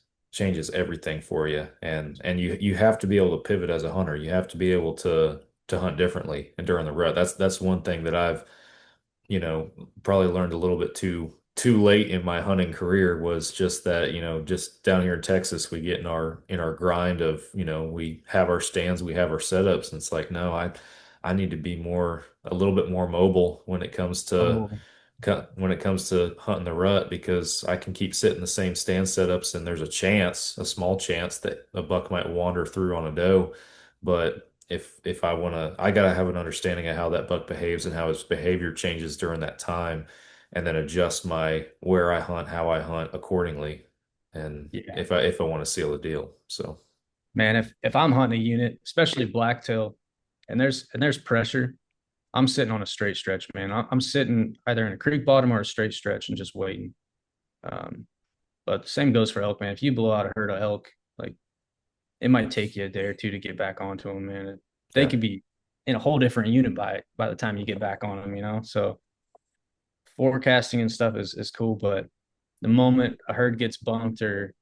everything for you. And you have to be able to pivot as a hunter. You have to be able to hunt differently and during the rut. That's one thing that I've, probably learned a little bit too late in my hunting career was just that, just down here in Texas, we get in our grind of, we have our stands, we have our setups, and it's like, no, I need to be a little bit more mobile oh, when it comes to hunting the rut because I can keep sitting the same stand setups and there's a small chance that a buck might wander through on a doe. But if I gotta have an understanding of how that buck behaves and how his behavior changes during that time, and then adjust my where I hunt, how I hunt accordingly, and yeah, if I want to seal the deal. So man. If I'm hunting a unit, especially blacktail, and there's pressure, I'm sitting on a straight stretch, man. I'm sitting either in a creek bottom or a straight stretch and just waiting. Um, but the same goes for elk, man. If you blow out a herd of elk, like it might take you a day or two to get back onto them, man. They yeah, could be in a whole different unit by the time you get back on them. So forecasting and stuff is cool, but the moment a herd gets bumped or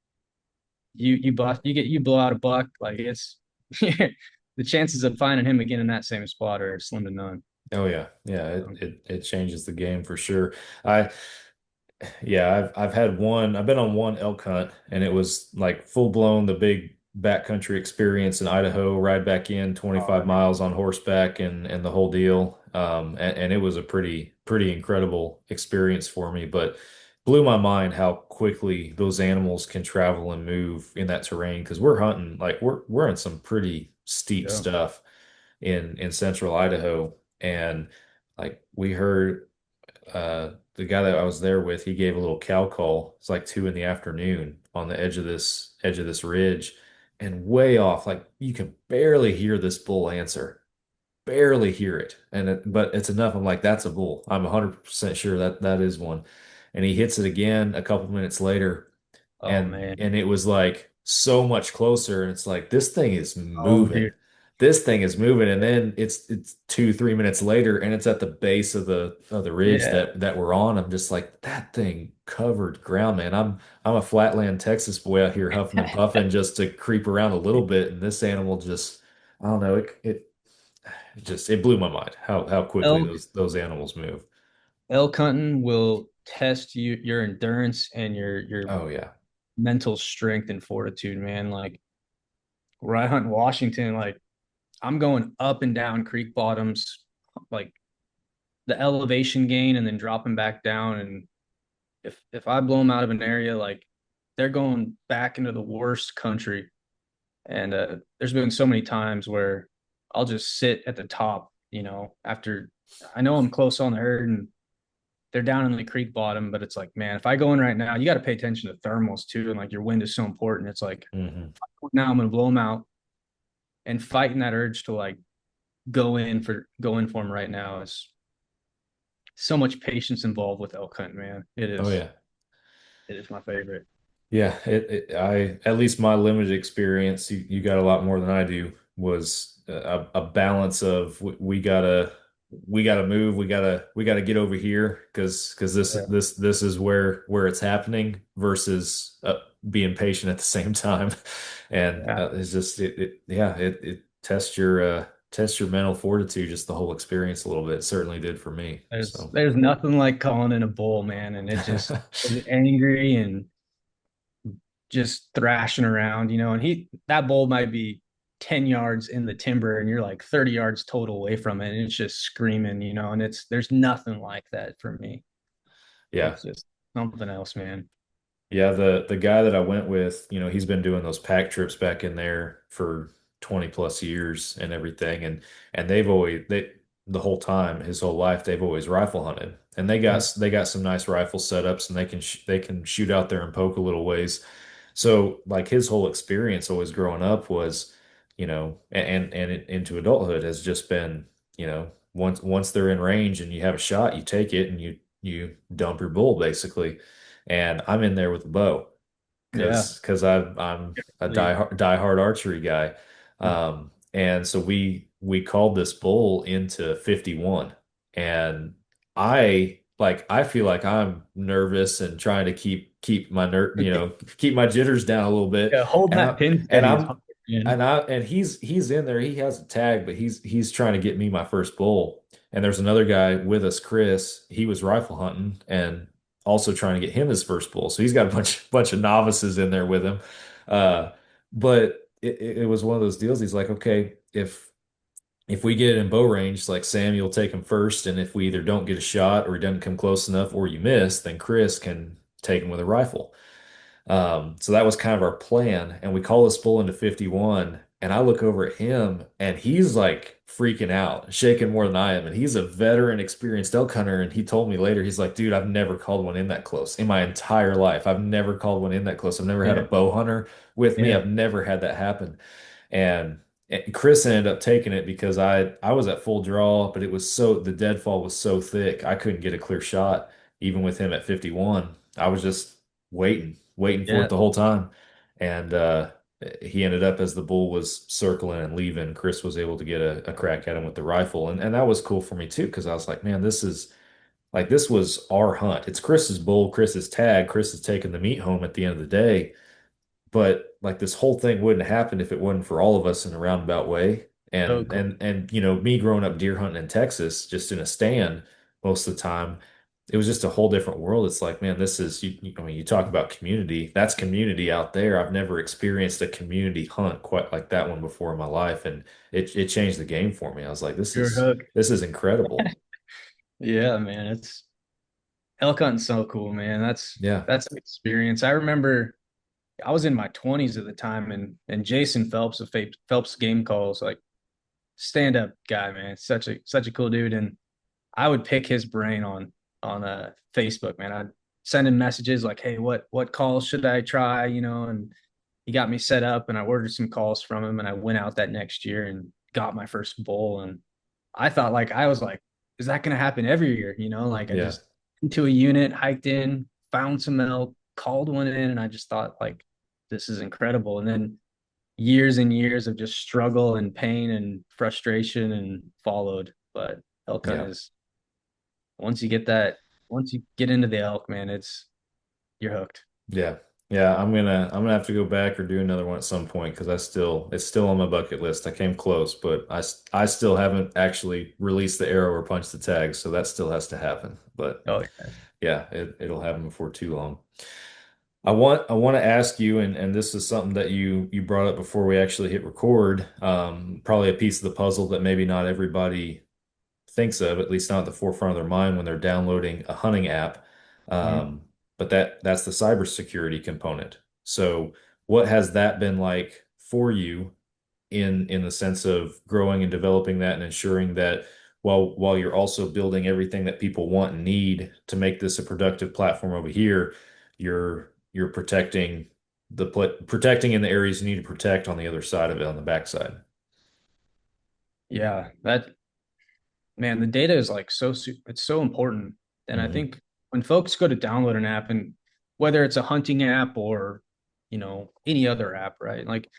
you blow out a buck, like it's the chances of finding him again in that same spot are slim to none. oh yeah, yeah, it changes the game for sure. I Yeah, I've had one. I've been on one elk hunt, and it was like full blown the big backcountry experience in Idaho. Ride back in Oh, 25 miles on horseback and the whole deal. And it was a pretty incredible experience for me. But blew my mind how quickly those animals can travel and move in that terrain because we're hunting like we're in some pretty steep yeah. stuff in central Idaho, and like we heard the guy that I was there with, he gave a little cow call. It's like 2 in the afternoon on the edge of this ridge, and way off, like you can barely hear this bull answer, barely hear it, but it's enough. I'm like, that's a bull. I'm 100% sure that that is one, and he hits it again a couple minutes later, Oh and man. it was like so much closer, and it's like this thing is Oh moving. dude. This thing is moving, and then it's 2, 3 minutes later, and it's at the base of the ridge Yeah. that we're on. I'm just like that thing covered ground, man. I'm a flatland Texas boy out here huffing and puffing just to creep around a little bit, and this animal just I don't know it blew my mind how quickly Elk those animals move. elk hunting will test your endurance and your Oh yeah. mental strength and fortitude, man. Like where I hunt in Washington, like I'm going up and down creek bottoms, like the elevation gain and then dropping back down. And if I blow them out of an area, like they're going back into the worst country. And there's been so many times where I'll just sit at the top, after I know I'm close on the herd and they're down in the creek bottom, but it's like, man, if I go in right now, you got to pay attention to thermals too. And like your wind is so important. It's like, Hmm. now I'm going to blow them out and fighting that urge to like go in for them right now is so much patience involved with elk hunting, man. Oh yeah. It is my favorite. Yeah, I at least my limited experience, you got a lot more than I do, was a balance of we gotta move, we gotta get over here because Yeah. this is where it's happening versus being patient at the same time, and Yeah. it's just yeah it tests your mental fortitude, just the whole experience a little bit. It certainly did for me. So There's nothing like calling in a bull, man, and it just is angry and just thrashing around, and that bull might be 10 yards in the timber and you're like 30 yards total away from it and it's just screaming, and there's nothing like that for me. yeah. It's just something else, man. Yeah, the guy that I went with, he's been doing those pack trips back in there for 20 plus years and everything. And the whole time, his whole life, they've always rifle hunted. And Yeah. they got some nice rifle setups and they can shoot out there and poke a little ways. So like his whole experience always growing up was, into adulthood has just been, once they're in range and you have a shot, you take it and you dump your bull basically. And I'm in there with a bow Yeah. because I'm a diehard archery guy. And so we called this bull into 51, and I feel like I'm nervous and trying to keep my keep my jitters down a little bit, Yeah, holding and that I pin and steady is I'm hard, man. and he's in there. He has a tag, but he's trying to get me my first bull. And there's another guy with us, Chris. He was rifle hunting and also trying to get him his first bull. So he's got a bunch of novices in there with him. Uh, but it was one of those deals. He's like, okay, if we get it in bow range, like Sam, you'll take him first, and if we either don't get a shot or he doesn't come close enough or you miss, then Chris can take him with a rifle. So that was kind of our plan. And we call this bull into 51. And I look over at him and he's like freaking out, shaking more than I am. And he's a veteran, experienced elk hunter. And he told me later, he's like, dude, I've never called one in that close in my entire life. I've never called one in that close. I've never had a Yeah. bow hunter with me. Yeah. I've never had that happen. And Chris ended up taking it because I was at full draw, but the deadfall was so thick, I couldn't get a clear shot, even with him at 51. I was just waiting for it Yeah. the whole time. And he ended up as the bull was circling and leaving, Chris was able to get a crack at him with the rifle. And that was cool for me too, because I was like, man, this was our hunt. It's Chris's bull, Chris's tag. Chris is taking the meat home at the end of the day. But like this whole thing wouldn't have happened if it wasn't for all of us in a roundabout way. So And cool. and and me growing up deer hunting in Texas, just in a stand most of the time, it was just a whole different world. It's like, man, this is I mean, you talk about community. That's community out there. I've never experienced a community hunt quite like that one before in my life, and it changed the game for me. I was like, You're hooked. this is incredible. Yeah, man. It's elk hunting's so cool, man. Yeah. That's an experience. I remember I was in my 20s at the time, and Jason Phelps of Phelps Game Calls, like stand up guy, man. Such a cool dude. And I would pick his brain on Facebook, man. I'd send him messages like, "Hey, what calls should I try?" And he got me set up, and I ordered some calls from him, and I went out that next year and got my first bull. And I was like, "Is that going to happen every year?" Like I Yeah. just into a unit, hiked in, found some elk, called one in, and I just thought like, "This is incredible." And then years and years of just struggle and pain and frustration and followed. But elk hunt Yeah. is once you get that, once you get into the elk, man, you're hooked. Yeah. Yeah, I'm gonna have to go back or do another one at some point because it's still on my bucket list. I came close, but I still haven't actually released the arrow or punched the tag, so that still has to happen. But Oh yeah. yeah, it'll happen before too long. I want to ask you, and this is something that you brought up before we actually hit record. Probably a piece of the puzzle that maybe not everybody thinks of, at least not at the forefront of their mind when they're downloading a hunting app. Mhm. But that's the cybersecurity component. So what has that been like for you in the sense of growing and developing that and ensuring that while you're also building everything that people want and need to make this a productive platform over here, you're protecting protecting in the areas you need to protect on the other side of it on the backside. Yeah, that man, the data is like it's so important. And I Hmm. think when folks go to download an app, and whether it's a hunting app or any other app, right? Like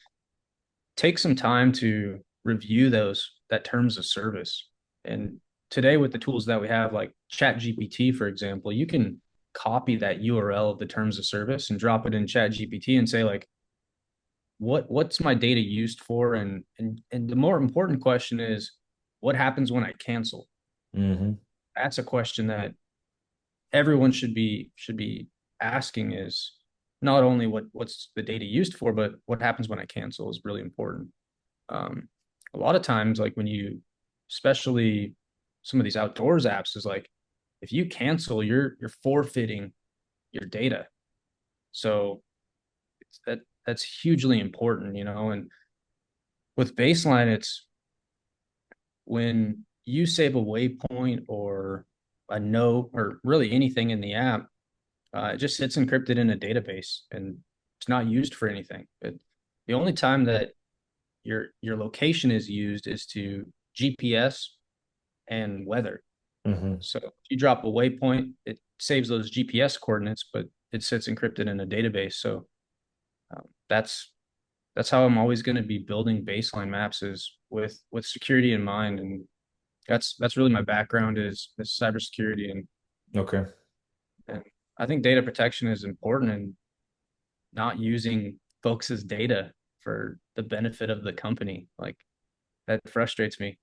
take some time to review that terms of service. And today with the tools that we have, like Chat GPT, for example, you can copy that URL of the terms of service and drop it in Chat GPT and say like, what's my data used for? And the more important question is, what happens when I cancel? Hmm. That's a question that everyone should be asking, is not only what's the data used for, but what happens when I cancel is really important. Um, a lot of times, like when you, especially some of these outdoors apps, is like if you cancel, you're forfeiting your data. So that's hugely important. And with baseline, it's when you save a waypoint or a note or really anything in the app, it just sits encrypted in a database and it's not used for anything. The only time that your location is used is to GPS and weather. Hmm. So if you drop a waypoint, it saves those GPS coordinates, but it sits encrypted in a database. So that's how I'm always going to be building baseline maps, is with security in mind. And that's really my background is cybersecurity. Okay. And I think data protection is important, and not using folks' data for the benefit of the company. Like that frustrates me.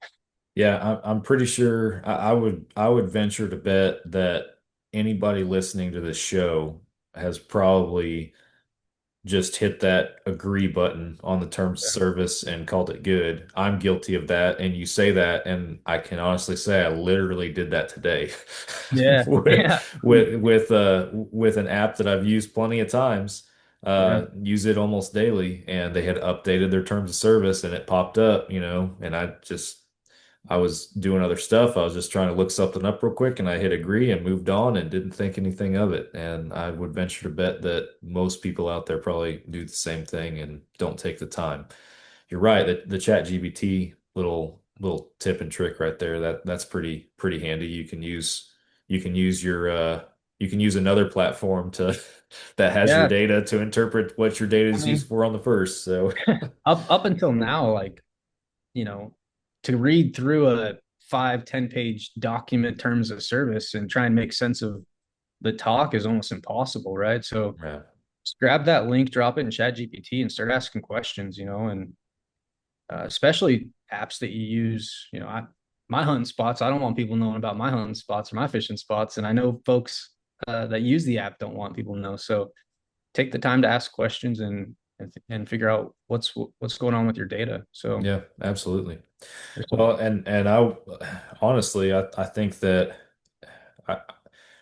Yeah, I'm pretty sure I would venture to bet that anybody listening to this show has probably just hit that agree button on the terms of service and called it good. I'm guilty of that, and you say that, and I can honestly say I literally did that today Yeah, with yeah, with an app that I've used plenty of times. yeah, Use it almost daily, and they had updated their terms of service, and it popped up, and I was doing other stuff. I was just trying to look something up real quick and I hit agree and moved on and didn't think anything of it. And I would venture to bet that most people out there probably do the same thing and don't take the time. You're right, the chat GBT little tip and trick right there, that's pretty handy. You can use your you can use another platform to that has your yeah. data to interpret what your data I is used mean, for on the first. So up until now, like you know, to read through a 5-10 page document terms of service and try and make sense of the talk is almost impossible, right? So yeah. just grab that link, drop it in Chat GPT, and start asking questions. And especially apps that you use. my hunting spots. I don't want people knowing about my hunting spots or my fishing spots. And I know folks that use the app don't want people to know. So take the time to ask questions and figure out what's going on with your data. So Yeah, absolutely. Well, and I honestly, I think that I,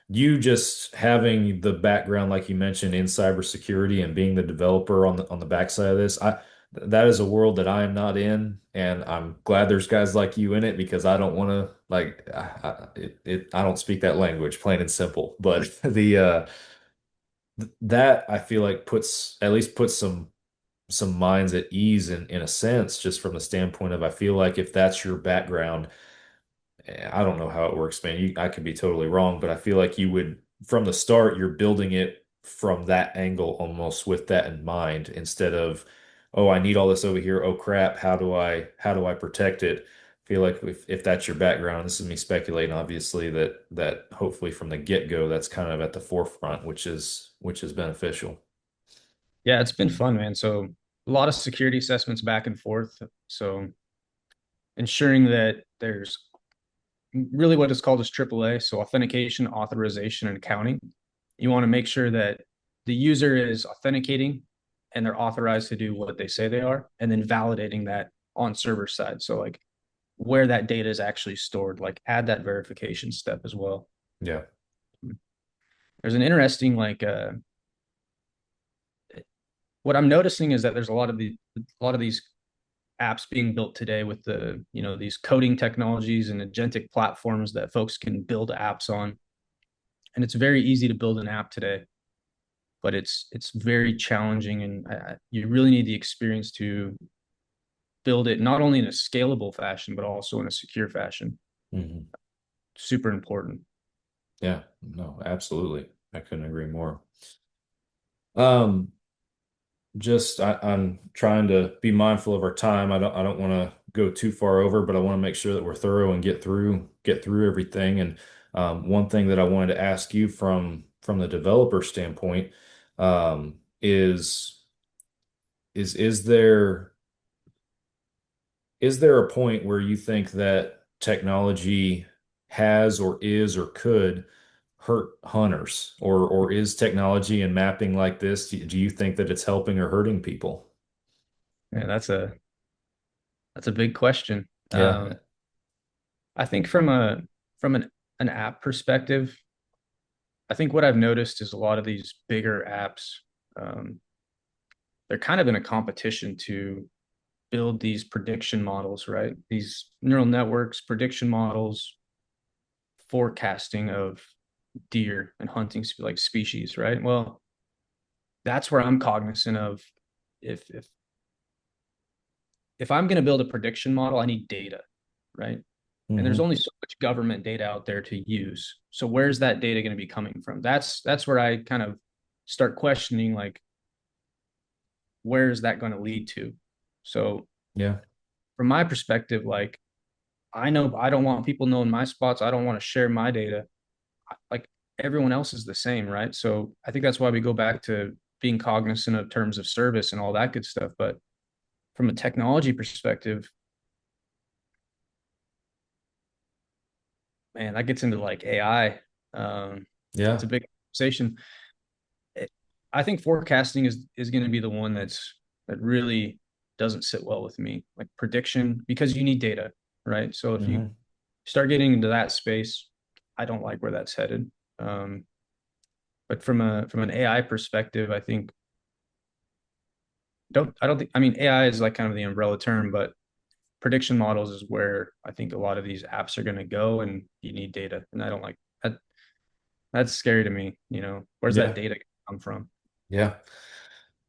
you just having the background, like you mentioned, in cybersecurity and being the developer on the backside of this, that is a world that I am not in, and I'm glad there's guys like you in it because I don't want to like I don't speak that language, plain and simple. But that I feel like puts some minds at ease in a sense, just from the standpoint of I feel like if that's your background, I don't know how it works, man. I could be totally wrong, but I feel like you would, from the start, you're building it from that angle almost with that in mind instead of, oh, I need all this over here. Oh crap, how do I protect it? I feel like if that's your background, this is me speculating, obviously, that hopefully from the get-go, that's kind of at the forefront, which is beneficial. yeah, it's been fun, man. So a lot of security assessments back and forth. So ensuring that there's really what is called as AAA, so authentication, authorization, and accounting. You want to make sure that the user is authenticating and they're authorized to do what they say they are, and then validating that on server side. So like where that data is actually stored, like add that verification step as well. Yeah. There's an interesting what I'm noticing is that there's a lot of these apps being built today with these coding technologies and agentic platforms that folks can build apps on, and it's very easy to build an app today, but it's very challenging, and you really need the experience to build it not only in a scalable fashion but also in a secure fashion. Hmm. Super important. Yeah, no, absolutely. I couldn't agree more. Um, I'm trying to be mindful of our time. I don't want to go too far over, but I want to make sure that we're thorough and get through everything. And one thing that I wanted to ask you from the developer standpoint is is there a point where you think that technology has or is or could hurt hunters, or is technology and mapping like this, do you think that it's helping or hurting people? Yeah, that's a big question. Yeah. I think from an app perspective, I think what I've noticed is a lot of these bigger apps, um, they're kind of in a competition to build these prediction models, right? These neural networks, prediction models, forecasting of deer and hunting like species, right? Well, that's where I'm cognizant of if if if I'm going to build a prediction model, I need data, right? And there's Hmm. only so much government data out there to use. So where's that data going to be coming from? That's where I kind of start questioning like where is that going to lead to? So Yeah. from my perspective, like I know I don't want people knowing my spots. I don't want to share my data. Like everyone else is the same, right? So I think that's why we go back to being cognizant of terms of service and all that good stuff. But from a technology perspective, man, that gets into like AI. It's Yeah. a big conversation. It, I think forecasting is going to be the one that really doesn't sit well with me, like prediction, because you need data, right? So if you Hmm. start getting into that space, I don't like where that's headed. Um, but from an AI perspective, I don't think I mean AI is like kind of the umbrella term, but prediction models is where I think a lot of these apps are going to go, and you need data, and I don't like that. That's scary to me. Where's that Yeah. data come from? Yeah.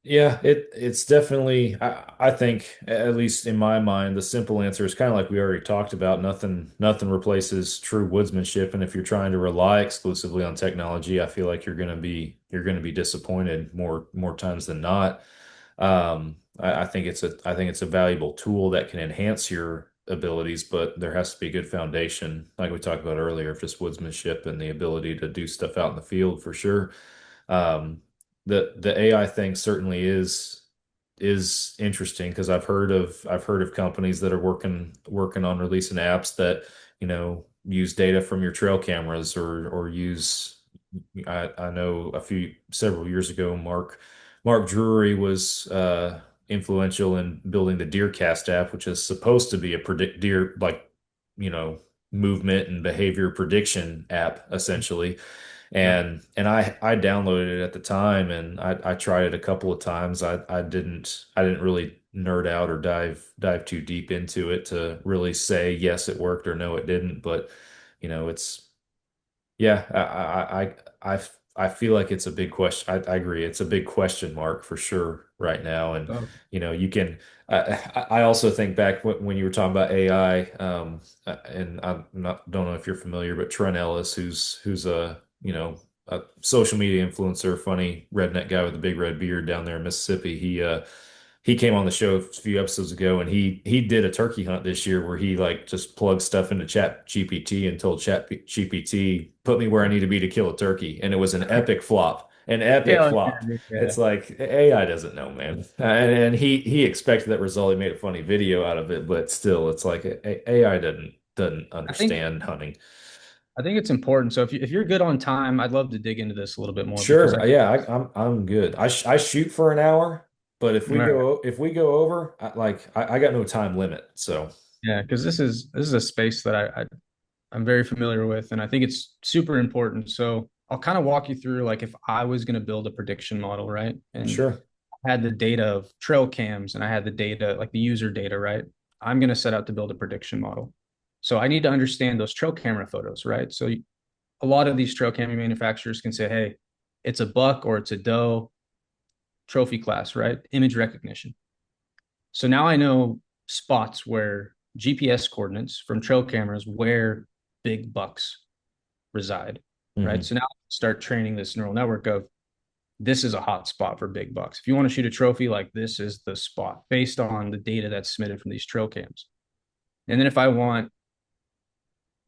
Yeah, it's definitely I think at least in my mind the simple answer is kind of like we already talked about. Nothing replaces true woodsmanship, and if you're trying to rely exclusively on technology, I feel like you're gonna be disappointed more times than not. I think it's a valuable tool that can enhance your abilities, but there has to be a good foundation, like we talked about earlier, of just woodsmanship and the ability to do stuff out in the field for sure. Um, the AI thing certainly is interesting because I've heard of companies that are working on releasing apps that use data from your trail cameras or use I know several years ago, Mark Drury was influential in building the DeerCast app, which is supposed to be a predict deer like you know movement and behavior prediction app essentially. Yeah. And I downloaded it at the time and I tried it a couple of times. I didn't really nerd out or dive too deep into it to really say yes it worked or no it didn't. But it's yeah, I feel like it's a big question. I agree. It's a big question mark for sure right now. And Oh, you can. I also think back when you were talking about AI, and don't know if you're familiar, but Trent Ellis, who's a social media influencer, funny redneck guy with a big red beard down there in Mississippi. He came on the show a few episodes ago and he did a turkey hunt this year where he like just plugged stuff into Chat GPT and told Chat GPT, put me where I need to be to kill a turkey. And it was an epic flop, an epic yeah, flop. yeah. It's like AI doesn't know, man. And he expected that result. He made a funny video out of it, but still, it's like AI doesn't I think understand hunting. I think it's important. So if you're good on time, I'd love to dig into this a little bit more because Sure. Yeah, I'm good. I shoot for an hour, but if we right. go over, I got no time limit. So Yeah, because this is a space that I'm very familiar with, and I think it's super important. So I'll kind of walk you through like if I was going to build a prediction model, right? And sure. I had the data of trail cams and I had the data, like the user data, right? I'm going to set out to build a prediction model. So I need to understand those trail camera photos, right? So a lot of these trail camera manufacturers can say, hey, it's a buck or it's a doe, trophy class, right? Image recognition. So now I know spots where GPS coordinates from trail cameras where big bucks reside, right? Hmm. So now I start training this neural network of this is a hot spot for big bucks. If you want to shoot a trophy, like this is the spot based on the data that's submitted from these trail cams. And then if I want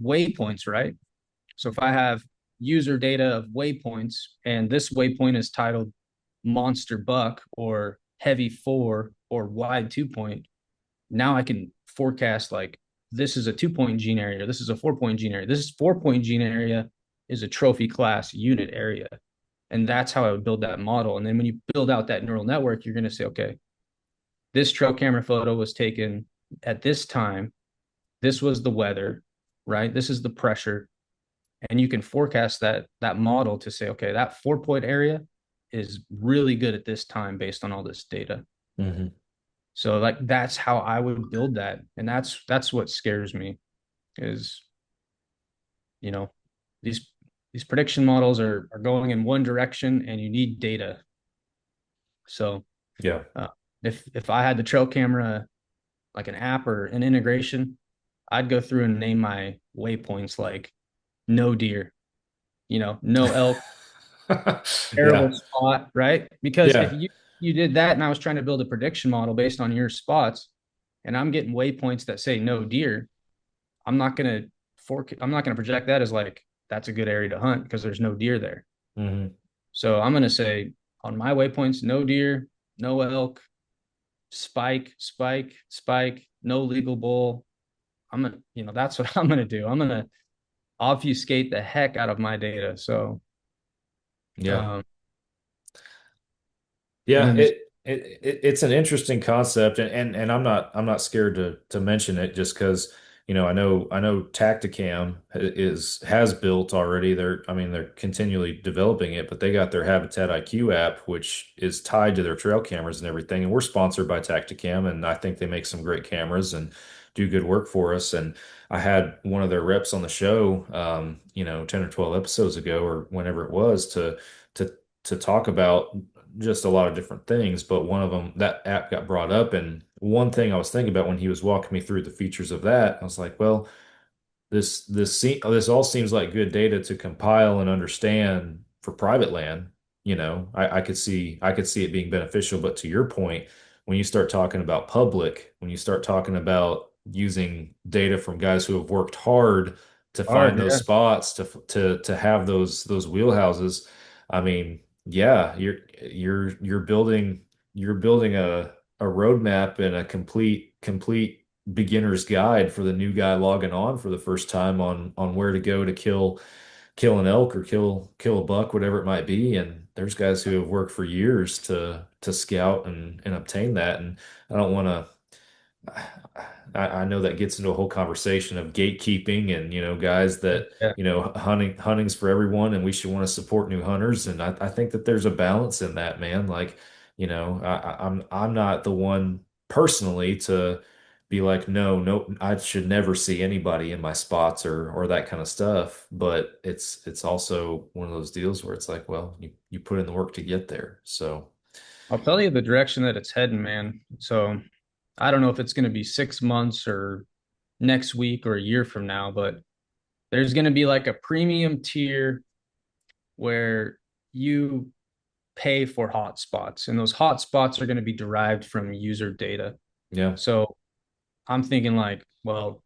waypoints, right? So if I have user data of waypoints and this waypoint is titled monster buck or heavy 4 or wide 2 point, now I can forecast like this is a 2 point gene area, or this is a 4 point gene area. This is 4 point gene area is a trophy class unit area. And that's how I would build that model. And then when you build out that neural network, you're going to say, okay, this trail camera photo was taken at this time. This was the weather, right? This is the pressure. And you can forecast that model to say, okay, that 4 point area is really good at this time based on all this data. Hmm. So like that's how I would build that. And that's what scares me is, you know, these prediction models are going in one direction and you need data. So Yeah. if I had the trail camera like an app or an integration, I'd go through and name my waypoints like no deer, no elk, terrible Yeah. spot, right? Because if Yeah. you did that and I was trying to build a prediction model based on your spots and I'm getting waypoints that say no deer, I'm not gonna I'm not gonna project that as like that's a good area to hunt because there's no deer there. Hmm. So I'm gonna say on my waypoints, no deer, no elk, spike, spike, spike, no legal bull. I'm gonna, that's what I'm gonna do. I'm gonna obfuscate the heck out of my data. So, Yeah. um, and Yeah, then just it's an interesting concept, and I'm not scared to mention it just because I know Tacticam has built already. They're continually developing it, but they got their Habitat IQ app, which is tied to their trail cameras and everything. And we're sponsored by Tacticam, and I think they make some great cameras and do good work for us. And I had one of their reps on the show, 10 or 12 episodes ago or whenever it was to to talk about just a lot of different things, but one of them, that app got brought up. And one thing I was thinking about when he was walking me through the features of that, I was like, well, this all seems like good data to compile and understand for private land. I could see it being beneficial, but to your point, when you start talking about public, when you start talking about using data from guys who have worked hard to find hard, those yeah. spots to have those wheelhouses, I mean, yeah, you're building a roadmap and a complete beginner's guide for the new guy logging on for the first time on where to go to kill an elk or kill a buck, whatever it might be. And there's guys who have worked for years to scout and obtain that. And I don't want to. I know that gets into a whole conversation of gatekeeping and guys that Yeah. hunting's for everyone and we should want to support new hunters. And I think that there's a balance in that, man. Like, I'm not the one personally to be like, no, I should never see anybody in my spots or that kind of stuff. But it's also one of those deals where it's like, well, you put in the work to get there. So I'll tell you the direction that it's heading, man. So I don't know if it's going to be 6 months or next week or a year from now, but there's going to be like a premium tier where you pay for hotspots, and those hotspots are going to be derived from user data. yeah. So I'm thinking like, well,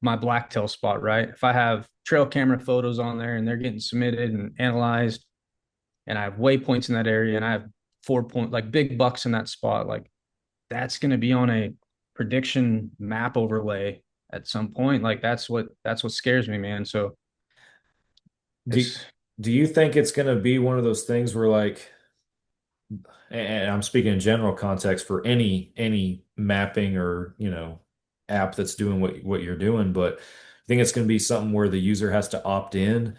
my blacktail spot, right? If I have trail camera photos on there and they're getting submitted and analyzed, and I have waypoints in that area, and I have 4 point like big bucks in that spot, like that's going to be on a prediction map overlay at some point. Like that's what scares me, man. So Do it's do you think it's going to be one of those things where like, and I'm speaking in general context for any mapping or app that's doing what you're doing, but I think it's going to be something where the user has to opt in,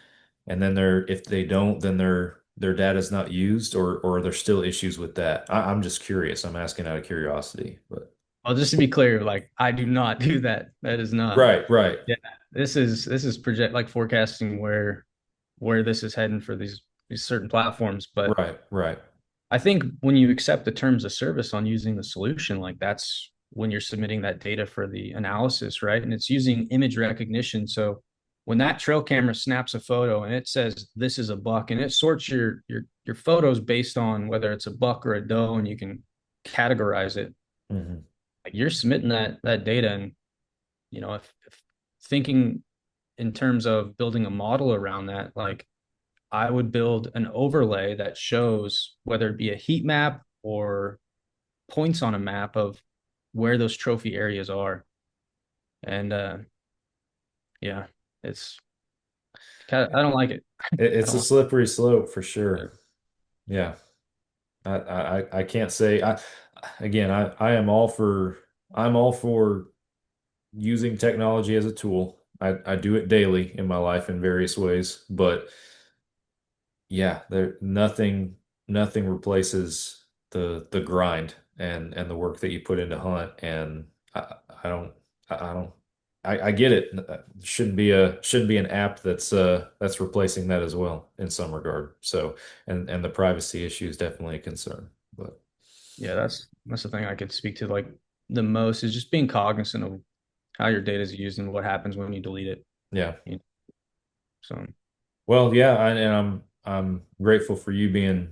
and then if they don't, then their data is not used, or there's still issues with that. I'm just curious. I'm asking out of curiosity, but well, just to be clear, like I do not do that. That is not. right, Yeah, this is project like forecasting where this is heading for these certain platforms. But right. I think when you accept the terms of service on using the solution, like that's when you're submitting that data for the analysis, right? And it's using image recognition. So when that trail camera snaps a photo and it says this is a buck, and it sorts your photos based on whether it's a buck or a doe, and you can categorize it. Hmm. Like you're submitting that data, and if thinking in terms of building a model around that, like I would build an overlay that shows whether it be a heat map or points on a map of where those trophy areas are. And yeah, it's I don't like it. I It's a don't slippery slope for like sure. Yeah. I can't say again I am all for using technology as a tool. I do it daily in my life in various ways, but yeah, nothing replaces the grind and the work that you put into hunt. And I don't I don't I get it. Shouldn't be an app that's replacing that as well in some regard. So and the privacy issue is definitely a concern. But yeah, that's the thing I could speak to like the most is just being cognizant of how your data is used and what happens when you delete it. yeah. You know, so Well, yeah, and I'm grateful for you being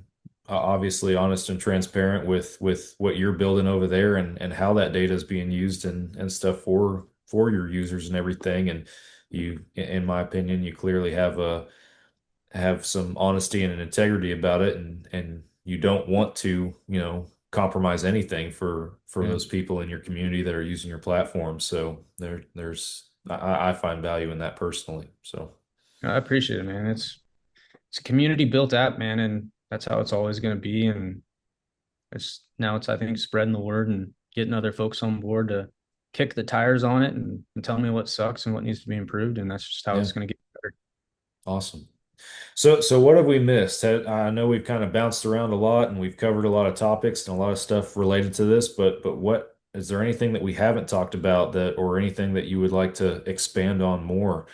obviously honest and transparent with what you're building over there and how that data is being used and stuff for your users and everything. And in my opinion, you clearly have some honesty and an integrity about it, and you don't want to, compromise anything for yeah, those people in your community that are using your platform. So I find value in that personally. So. I appreciate it, man. It's a community built app, man, and that's how it's always going to be. And it's I think spreading the word and getting other folks on board to kick the tires on it and tell me what sucks and what needs to be improved. And that's just how Yeah. it's going to get better. Awesome. So what have we missed? I know we've kind of bounced around a lot and we've covered a lot of topics and a lot of stuff related to this, but what is there anything that we haven't talked about that or anything that you would like to expand on more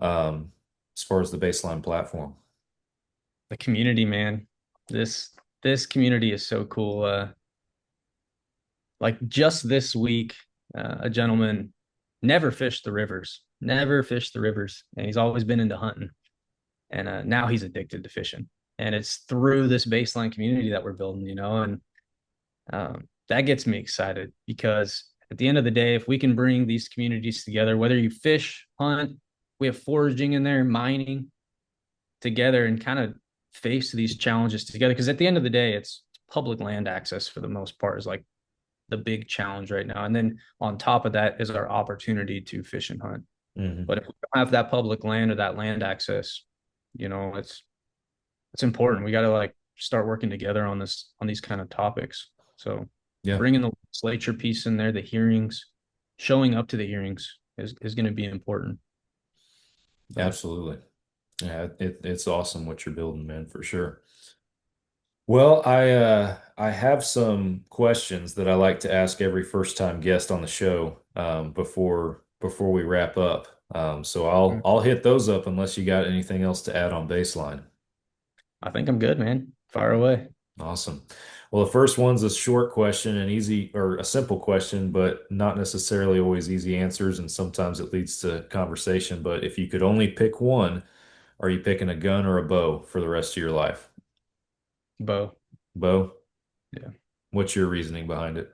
as far as the baseline platform? The community, man. This community is so cool. Like just this week, a gentleman never fished the rivers, and he's always been into hunting. And now he's addicted to fishing, and it's through this baseline community that we're building, and that gets me excited because at the end of the day, if we can bring these communities together, whether you fish, hunt, we have foraging in there, mining together, and kind of face these challenges together. Because at the end of the day, it's public land access for the most part is like the big challenge right now. And then on top of that is our opportunity to fish and hunt. Hmm. But if we don't have that public land or that land access, it's important. We got to like start working together on these kind of topics. So Yeah, bringing the legislature piece in there, the hearings, showing up to the hearings is going to be important. So, absolutely. Yeah, it's awesome what you're building, man, for sure. Well, I have some questions that I like to ask every first time guest on the show before we wrap up. So I'll hit those up unless you got anything else to add on baseline. I think I'm good, man. Fire away. Awesome. Well, the first one's a short question, an easy or a simple question, but not necessarily always easy answers, and sometimes it leads to conversation. But if you could only pick one, are you picking a gun or a bow for the rest of your life? Bo. Bow? Yeah. What's your reasoning behind it?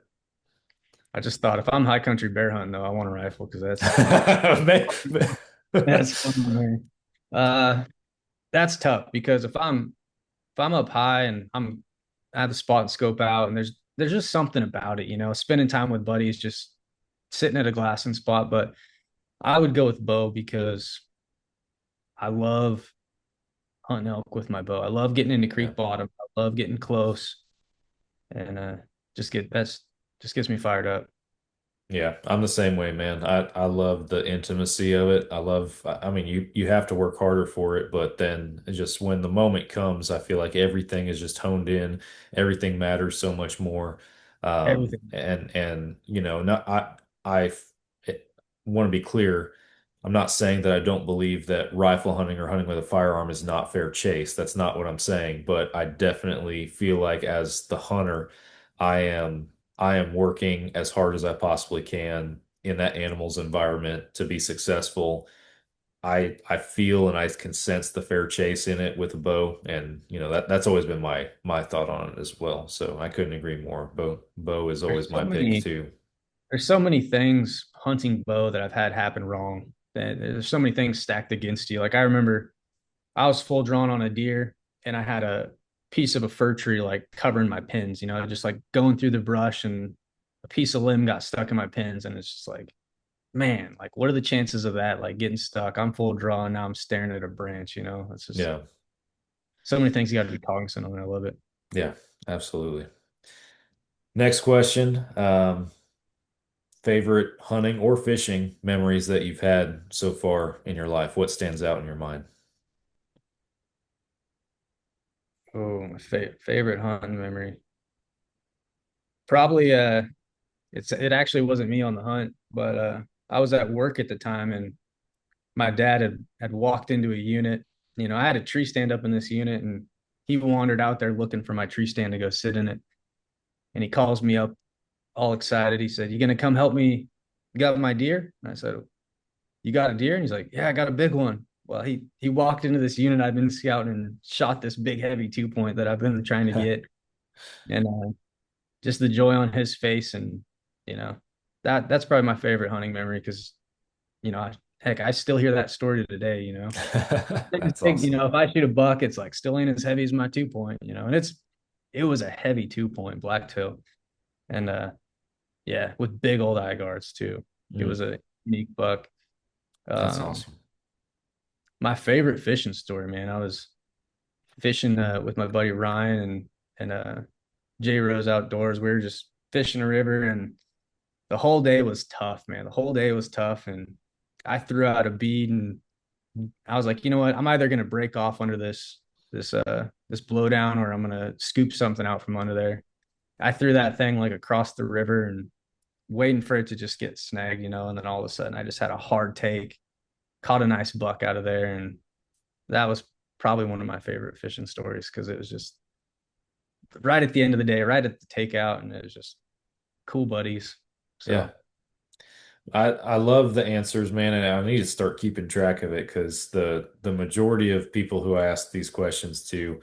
I just thought if I'm high country bear hunting though, I want a rifle because that's fun to me. Uh that's tough because if I'm up high and I have the spot and scope out and there's just something about it, spending time with buddies, just sitting at a glassing spot. But I would go with bow because I love hunting elk with my bow. I love getting into Yeah. creek bottom. I love getting close and that's just gets me fired up. Yeah, I'm the same way, man. I love the intimacy of it. I mean, you have to work harder for it, but then just when the moment comes, I feel like everything is just honed in. Everything matters so much more. Everything. And not I want to be clear. I'm not saying that I don't believe that rifle hunting or hunting with a firearm is not fair chase. That's not what I'm saying, but I definitely feel like as the hunter, I am I am working as hard as I possibly can in that animal's environment to be successful. I feel and I can sense the fair chase in it with a bow, and that's always been my thought on it as well. So I couldn't agree more. Bow is always There's so my pick many too. there's so many things hunting bow that I've had happen wrong. That there's so many things stacked against you. Like I remember I was full drawn on a deer and I had a piece of a fir tree like covering my pins, just like going through the brush and a piece of limb got stuck in my pins. And it's just like, man, like what are the chances of that like getting stuck? I'm full draw and now I'm staring at a branch. It's just Yeah, so many things you got to be cognizant of. And I love it. yeah, absolutely. Next question. Favorite hunting or fishing memories that you've had so far in your life? What stands out in your mind? Oh, my favorite hunting memory. Probably it actually wasn't me on the hunt, but I was at work at the time and my dad had walked into a unit. I had a tree stand up in this unit and he wandered out there looking for my tree stand to go sit in it. And he calls me up all excited. He said, "You gonna come help me? You got my deer?" And I said, "You got a deer?" And he's like, "Yeah, I got a big one." Well, he walked into this unit I've been scouting and shot this big heavy 2 point that I've been trying to get. And just the joy on his face and you know that's probably my favorite hunting memory because heck, I still hear that story today. That's awesome. If I shoot a buck, it's like still ain't as heavy as my 2 point, and it was a heavy 2 point blacktail. And yeah, with big old eye guards too. It Mm, was a unique buck. that's Um, awesome. my favorite fishing story, man. I was fishing with my buddy Ryan and J Rose Outdoors. We were just fishing a river and the whole day was tough, man. The whole day was tough. And I threw out a bead and I was like, you know what? I'm either gonna break off under this blowdown or I'm gonna scoop something out from under there. I threw that thing like across the river and waiting for it to just get snagged. And then all of a sudden I just had a hard take, caught a nice buck out of there, and that was probably one of my favorite fishing stories because it was just right at the end of the day, right at the takeout, and it was just cool buddies. Yeah. So I love the answers, man, and I need to start keeping track of it because the majority of people who I ask these questions to,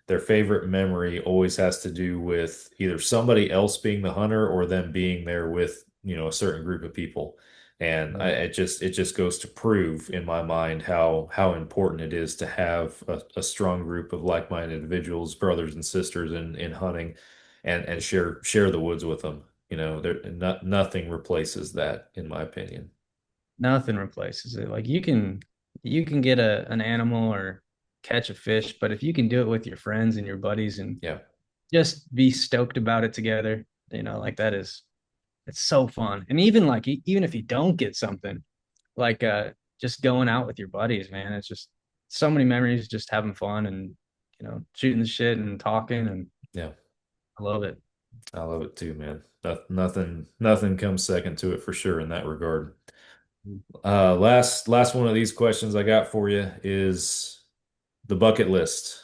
their favorite memory always has to do with either somebody else being the hunter or them being there with, a certain group of people. And it just goes to prove in my mind how important it is to have a strong group of like-minded individuals, brothers and sisters in hunting and share the woods with them. nothing replaces that, in my opinion. Nothing replaces it. Like you can get an animal or catch a fish, but if you can do it with your friends and your buddies and Yeah, just be stoked about it together, like it's so fun. And even like even if you don't get something, like just going out with your buddies, man, it's just so many memories, just having fun and shooting the shit and talking, and yeah, I love it. I love it too, man. Nothing comes second to it for sure in that regard. Last one of these questions I got for you is the bucket list.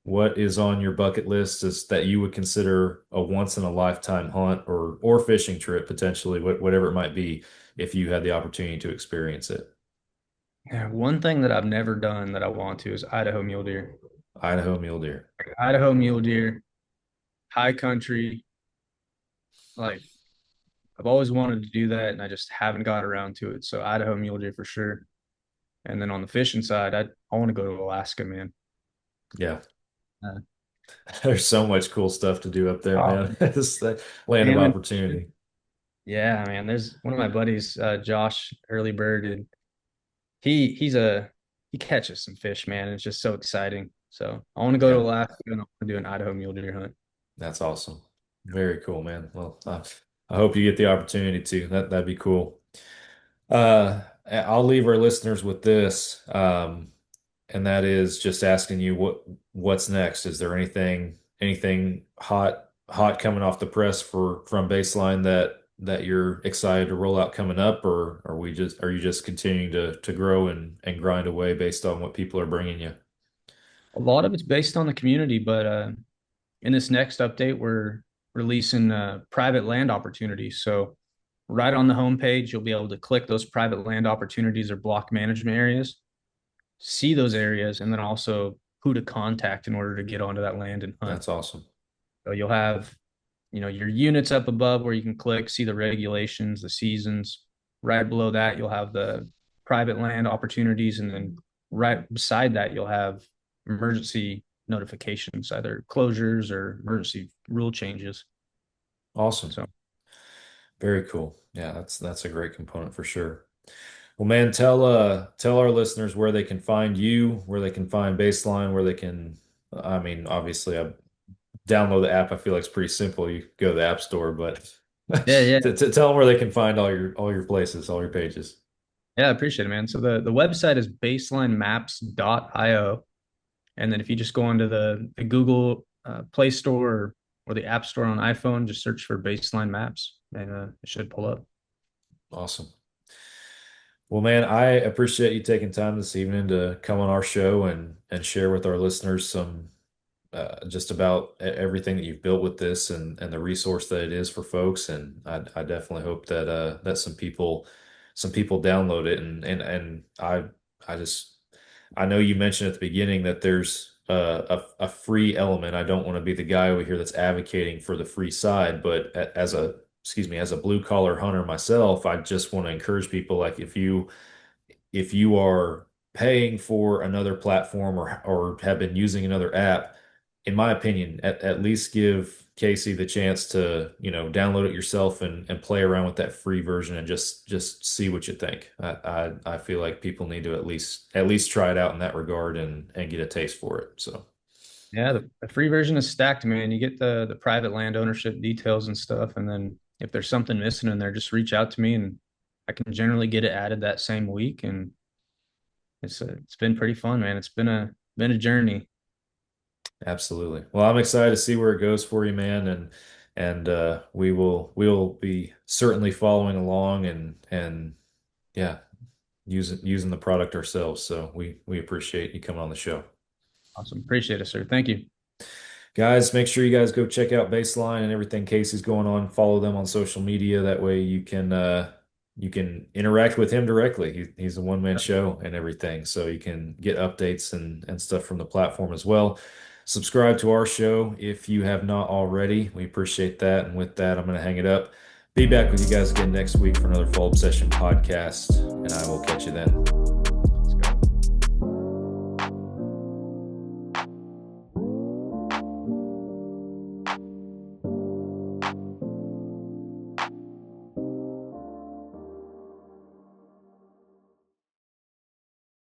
What is on your bucket list is that you would consider a once in a lifetime hunt or fishing trip potentially, whatever it might be, if you had the opportunity to experience it? Yeah, one thing that I've never done that I want to is Idaho mule deer. Idaho mule deer. Idaho mule deer, high country. Like I've always wanted to do that, and I just haven't got around to it. So Idaho mule deer for sure. And then on the fishing side, I want to go to Alaska, man. Yeah. Uh, There's so much cool stuff to do up there, oh, man. It's that land of salmon. opportunity. Yeah, man. There's one of my buddies, Josh Early Bird, and he catches some fish, man. It's just so exciting. So I want to go to Yeah, Alaska and I want to do an Idaho mule deer hunt. that's awesome. Very cool, man. Well, I hope you get the opportunity to. That'd be cool. I'll leave our listeners with this, and that is just asking you what's next. Is there anything hot coming off the press from Baseline that you're excited to roll out coming up, or are you just continuing to grow and grind away based on what people are bringing you? A lot of it's based on the community, but in this next update, we're releasing private land opportunities. So right on the homepage, you'll be able to click those private land opportunities or block management areas, see those areas, and then also who to contact in order to get onto that land and hunt. That's awesome. So you'll have, your units up above where you can click, see the regulations, the seasons. Right below that, you'll have the private land opportunities, and then right beside that, you'll have emergency notifications, either closures or emergency rule changes. Awesome. So Very cool. Yeah, that's a great component for sure. Well, man, tell our listeners where they can find you, where they can find Baseline, where they can. I mean, obviously, I download the app. I feel like it's pretty simple. You go to the App Store, but yeah. tell them where they can find all your places, all your pages. Yeah, I appreciate it, man. So the website is baselinemaps.io. And then if you just go onto the Google Play Store or the App Store on iPhone, just search for Baseline Maps, and it should pull up. Awesome. Well, man, I appreciate you taking time this evening to come on our show and share with our listeners some just about everything that you've built with this and the resource that it is for folks. And I definitely hope that some people download it. And I know you mentioned at the beginning that there's a free element. I don't want to be the guy over here that's advocating for the free side, but as a blue collar hunter myself, I just want to encourage people, like, if you are paying for another platform or have been using another app, in my opinion, at least give Casey the chance to, download it yourself and play around with that free version and just see what you think. I feel like people need to at least try it out in that regard and get a taste for it. So Yeah, the free version is stacked, man. You get the private land ownership details and stuff, and then if there's something missing in there, just reach out to me, and I can generally get it added that same week. And it's been pretty fun, man. It's been a journey. absolutely. Well, I'm excited to see where it goes for you, man, and we'll be certainly following along and yeah, using the product ourselves. So we appreciate you coming on the show. Awesome. Appreciate it, sir. Thank you. Guys, make sure you guys go check out Baseline and everything Casey's going on. Follow them on social media. That way you can interact with him directly. He's a one-man show and everything. So you can get updates and stuff from the platform as well. Subscribe to our show if you have not already. We appreciate that. And with that, I'm going to hang it up. Be back with you guys again next week for another Fall Obsession podcast, and I will catch you then.